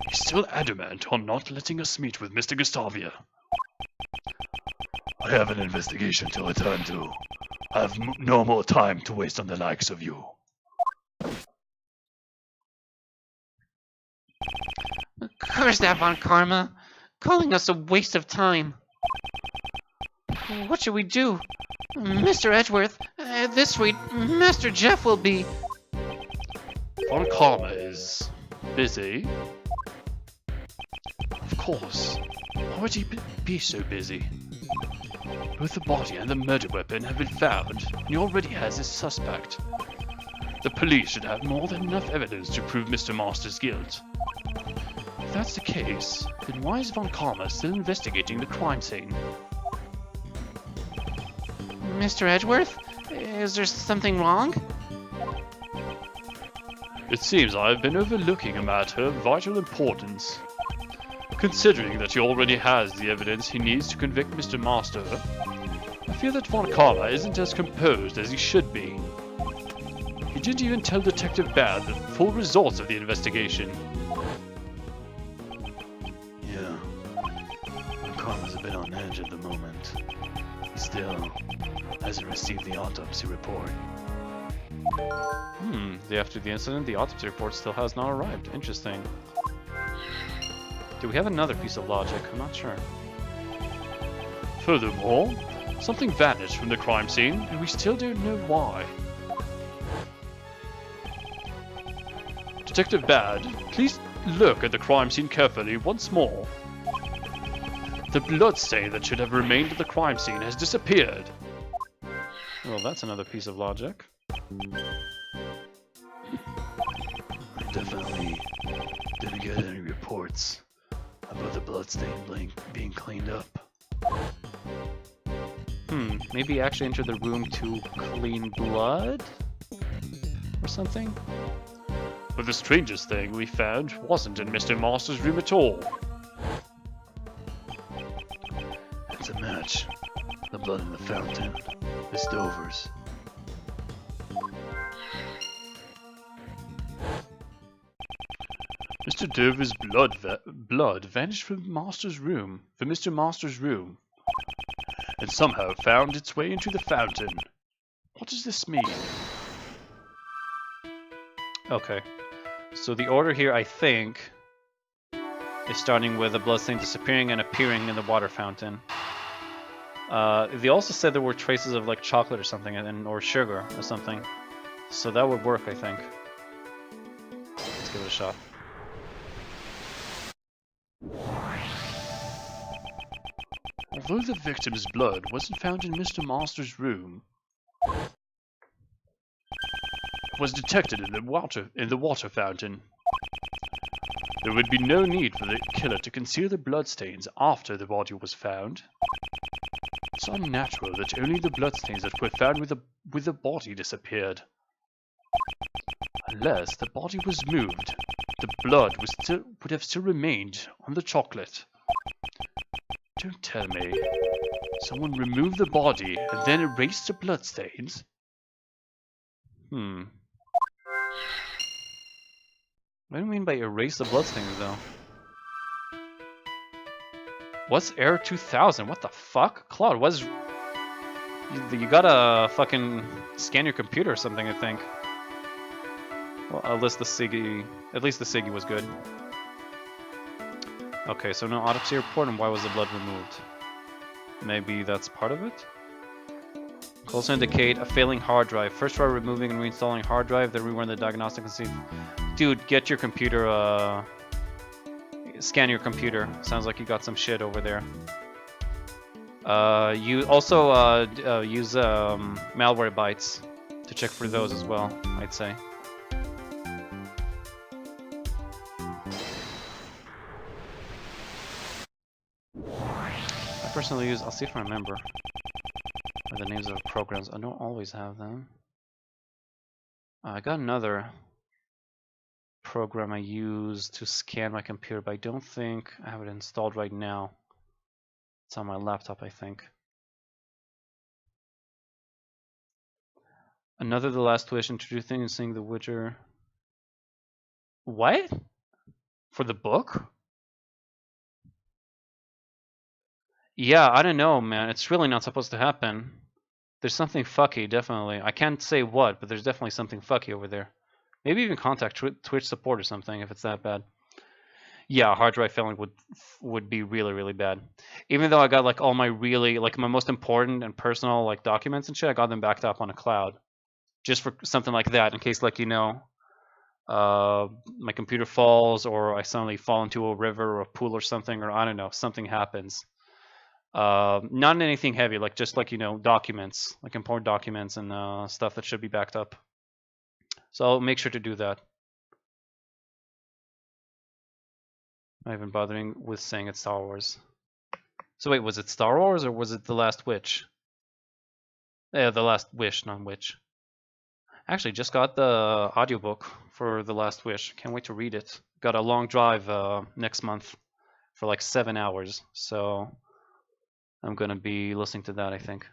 He's still adamant on not letting us meet with Mr. Gustavia. I have an investigation to return to. I have no more time to waste on the likes of you. Curse that Von Karma! Calling us a waste of time. What should we do? Mr. Edgeworth, this week, Master Jeff will be... Von Karma is busy. Of course. Why would he be so busy? Both the body and the murder weapon have been found, and he already has his suspect. The police should have more than enough evidence to prove Mr. Master's guilt. If that's the case, then why is Von Karma still investigating the crime scene? Mr. Edgeworth? Is there something wrong? It seems I have been overlooking a matter of vital importance. Considering that he already has the evidence he needs to convict Mr. Master, I fear that Von Karma isn't as composed as he should be. He didn't even tell Detective Baird the full results of the investigation. Yeah, Von Karma's a bit on edge at the moment. He still hasn't received the autopsy report. Day after the incident, the autopsy report still has not arrived. Interesting. Do we have another piece of logic? I'm not sure. Furthermore, something vanished from the crime scene, and we still don't know why. Detective Baird, please look at the crime scene carefully once more. The bloodstain that should have remained at the crime scene has disappeared. Well, that's another piece of logic. Definitely didn't get any reports about the bloodstain being cleaned up. Maybe actually enter the room to clean blood? Or something? But the strangest thing we found wasn't in Mr. Master's room at all. It's a match. The blood in the fountain. The Stovers. Mr. Dover's blood vanished from Mr. Master's room, and somehow found its way into the fountain. What does this mean? Okay. So the order here, I think, is starting with a bloodstain disappearing and appearing in the water fountain. They also said there were traces of like chocolate or something, or sugar or something. So that would work, I think. Let's give it a shot. Although the victim's blood wasn't found in Mr. Master's room, it was detected in the water fountain. There would be no need for the killer to conceal the bloodstains after the body was found. It's unnatural that only the bloodstains that were found with the body disappeared. Unless the body was moved, the blood would have still remained on the chocolate. Don't tell me. Someone removed the body and then erased the bloodstains? What do you mean by erase the bloodstains, though? What's Error 2000? What the fuck? Claude, what's... You gotta fucking scan your computer or something, I think. Well, at least the Siggy was good. Okay, so no autopsy report, and why was the blood removed? Maybe that's part of it? Calls indicate a failing hard drive. First try removing and reinstalling hard drive, then rerun the diagnostic and see... Dude, get your computer, scan your computer. Sounds like you got some shit over there. You also use malware bytes to check for those as well, I'd say. I personally use, I'll see if I remember the names of programs. I don't always have them. I got another program I use to scan my computer, but I don't think I have it installed right now. It's on my laptop, I think. Another The Last Wish, introducing the Witcher. What? For the book? Yeah, I don't know, man. It's really not supposed to happen. There's something fucky, definitely. I can't say what, but there's definitely something fucky over there. Maybe even contact Twitch support or something if it's that bad. Yeah, hard drive failing would be really, really bad. Even though I got like all my my most important and personal like documents and shit, I got them backed up on a cloud. Just for something like that, in case like, my computer falls or I suddenly fall into a river or a pool or something, or I don't know, something happens. Not anything heavy, like just like, documents, like important documents and stuff that should be backed up. So I'll make sure to do that. Not even bothering with saying it's Star Wars. So wait, was it Star Wars or was it The Last Witch? Yeah, The Last Wish, not Witch. Actually, just got the audiobook for The Last Wish. Can't wait to read it. Got a long drive next month for like 7 hours. So I'm going to be listening to that, I think.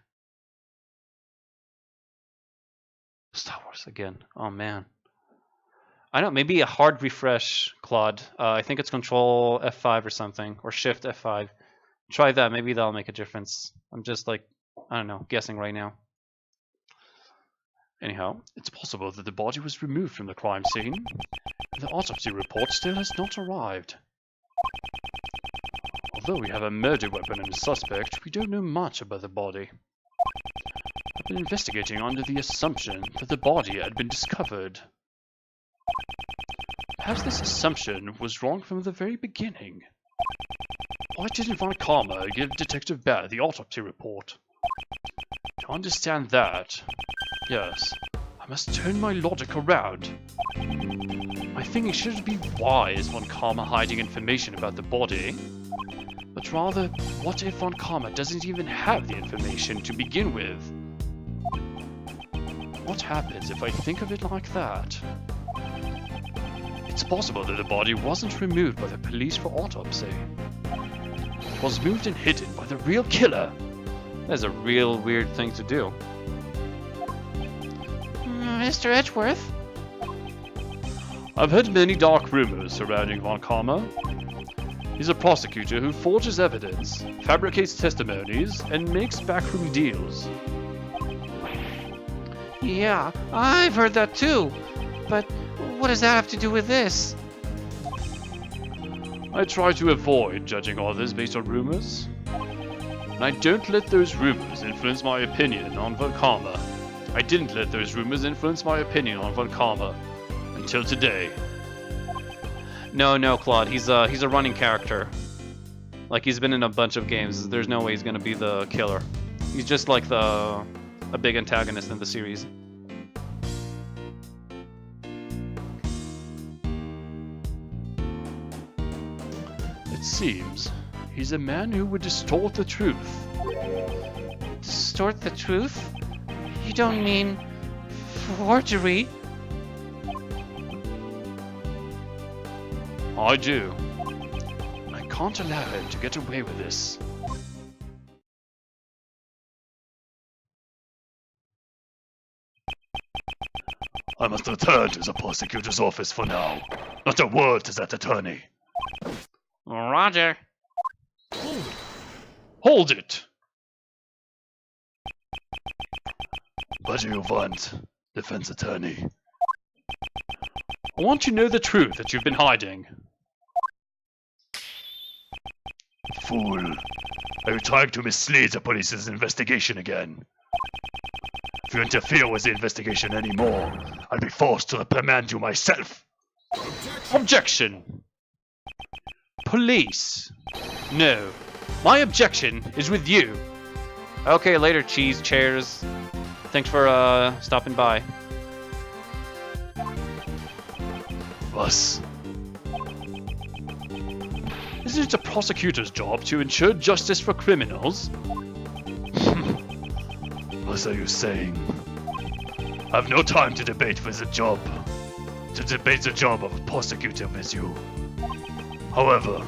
Star Wars again. Oh, man. I don't know, maybe a hard refresh, Claude. I think it's Control F5 or something, or Shift F5. Try that. Maybe that'll make a difference. I'm just like, I don't know, guessing right now. Anyhow, it's possible that the body was removed from the crime scene, and the autopsy report still has not arrived. Although we have a murder weapon and a suspect, we don't know much about the body. I've been investigating under the assumption that the body had been discovered. Perhaps this assumption was wrong from the very beginning. Why didn't Von Karma give Detective Bear the autopsy report? To understand that, yes, I must turn my logic around. My thinking shouldn't be why is Von Karma hiding information about the body, but but rather, what if Von Karma doesn't even have the information to begin with? What happens if I think of it like that? It's possible that the body wasn't removed by the police for autopsy. It was moved and hidden by the real killer. That's a real weird thing to do. Mr. Edgeworth? I've heard many dark rumors surrounding Von Karma. He's a prosecutor who forges evidence, fabricates testimonies, and makes backroom deals. Yeah, I've heard that too. But what does that have to do with this? I try to avoid judging others based on rumors. And I don't let those rumors influence my opinion on Von Karma. I didn't let those rumors influence my opinion on Von Karma until today. No, Claude. He's a running character. Like, he's been in a bunch of games. There's no way he's gonna be the killer. He's just like a big antagonist in the series. It seems he's a man who would distort the truth. Distort the truth? You don't mean forgery? I do. I can't allow him to get away with this. I must return to the prosecutor's office for now. Not a word to that attorney. Roger. Hold it! What do you want, defense attorney? I want to know the truth that you've been hiding. Fool. Are you trying to mislead the police's investigation again? If you interfere with the investigation anymore, I'll be forced to reprimand you myself. Objection! Police! No. My objection is with you. Okay, later, cheese chairs. Thanks for stopping by. Was? Isn't it a prosecutor's job to ensure justice for criminals? What are you saying? I've no time to debate with the job. To debate the job of a prosecutor with you. However,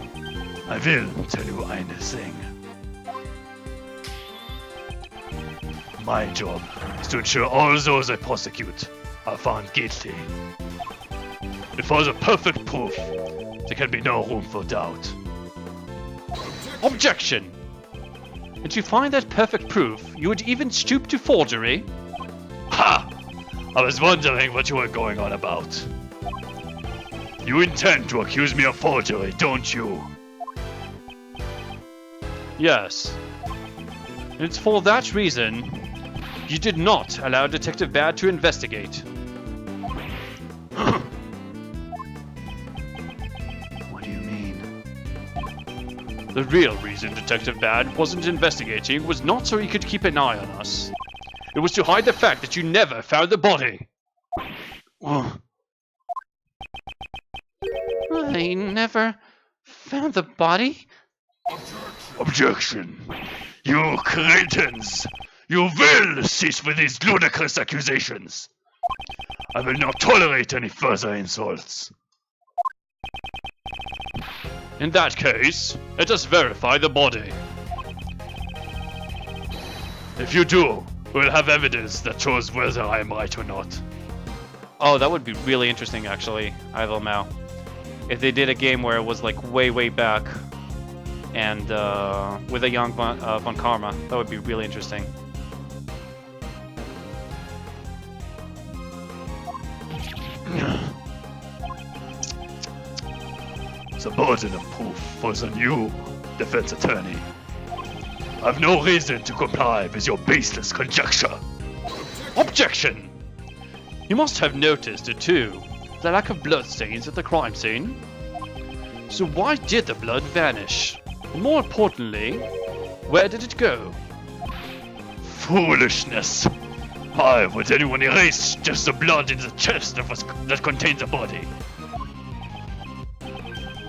I will tell you one thing. My job is to ensure all those I prosecute are found guilty. Before the perfect proof, there can be no room for doubt. Objection! And to find that perfect proof, you would even stoop to forgery? Ha! I was wondering what you were going on about. You intend to accuse me of forgery, don't you? Yes. And it's for that reason you did not allow Detective Bad to investigate. What do you mean? The real reason Detective Bad wasn't investigating was not so he could keep an eye on us. It was to hide the fact that you never found the body. I never found the body? Objection! You cretins! You will cease with these ludicrous accusations! I will not tolerate any further insults. In that case, let us verify the body. If you do, we'll have evidence that shows whether I am right or not. Oh, that would be really interesting, actually, Ivel Mao. If they did a game where it was like way back, and with a young Von Karma, that would be really interesting. The burden of proof falls on you, defense attorney. I've no reason to comply with your baseless conjecture. Objection! You must have noticed it too, the lack of bloodstains at the crime scene. So why did the blood vanish? And more importantly, where did it go? Foolishness! Why would anyone erase just the blood in the chest that contained the body?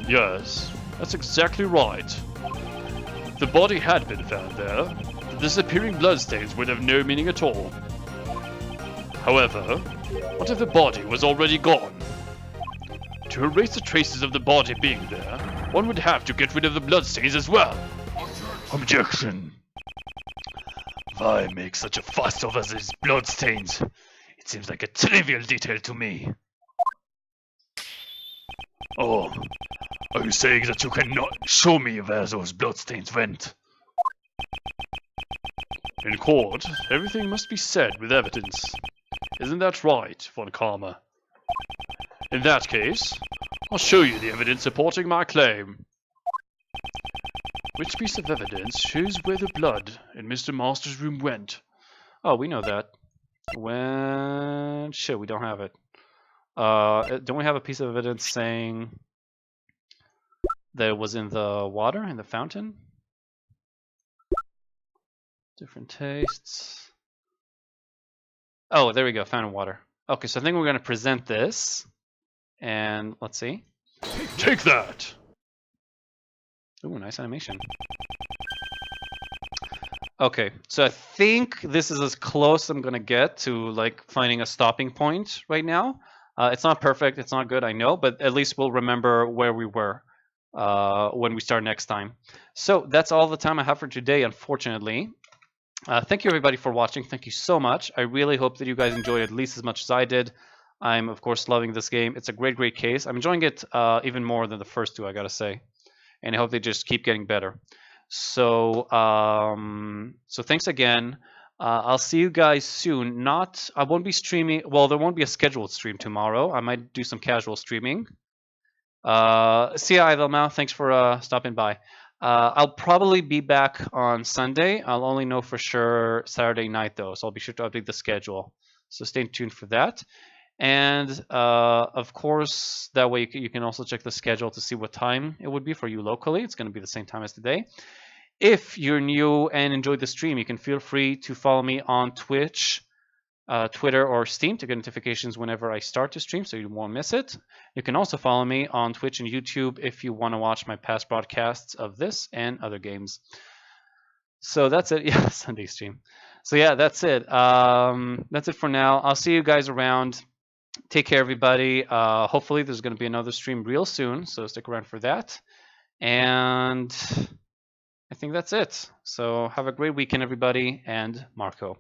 Yes, that's exactly right. If the body had been found there, the disappearing bloodstains would have no meaning at all. However, what if the body was already gone? To erase the traces of the body being there, one would have to get rid of the bloodstains as well. Objection. Why make such a fuss over these bloodstains? It seems like a trivial detail to me. Oh, are you saying that you cannot show me where those bloodstains went? In court, everything must be said with evidence. Isn't that right, Von Karma? In that case, I'll show you the evidence supporting my claim. Which piece of evidence shows where the blood in Mr. Master's room went? Oh, we know that. When... Shit, we don't have it. Don't we have a piece of evidence saying that it was in the water, in the fountain? Different tastes. Oh, there we go, fountain water. Okay, so I think we're going to present this. And let's see. Take that! Ooh, nice animation. Okay, so I think this is as close as I'm gonna get to like finding a stopping point right now. It's not perfect, it's not good, I know, but at least we'll remember where we were when we start next time. So that's all the time I have for today, unfortunately. Thank you everybody for watching. Thank you so much. I really hope that you guys enjoyed it at least as much as I did. I'm of course loving this game. It's a great case. I'm enjoying it even more than the first two, I gotta say. And I hope they just keep getting better. So so thanks again. I'll see you guys soon. I won't be streaming. Well, there won't be a scheduled stream tomorrow. I might do some casual streaming. See ya, Ivelmau. Thanks for stopping by. I'll probably be back on Sunday. I'll only know for sure Saturday night though, so I'll be sure to update the schedule. So stay tuned for that. And of course, that way you can also check the schedule to see what time it would be for you locally. It's going to be the same time as today. If you're new and enjoyed the stream, you can feel free to follow me on Twitch, Twitter, or Steam to get notifications whenever I start to stream so you won't miss it. You can also follow me on Twitch and YouTube if you want to watch my past broadcasts of this and other games. So that's it. Yeah, Sunday stream. So yeah, that's it. That's it for now. I'll see you guys around. Take care, everybody. Hopefully there's going to be another stream real soon, so stick around for that. And I think that's it. So have a great weekend, everybody, and Marco.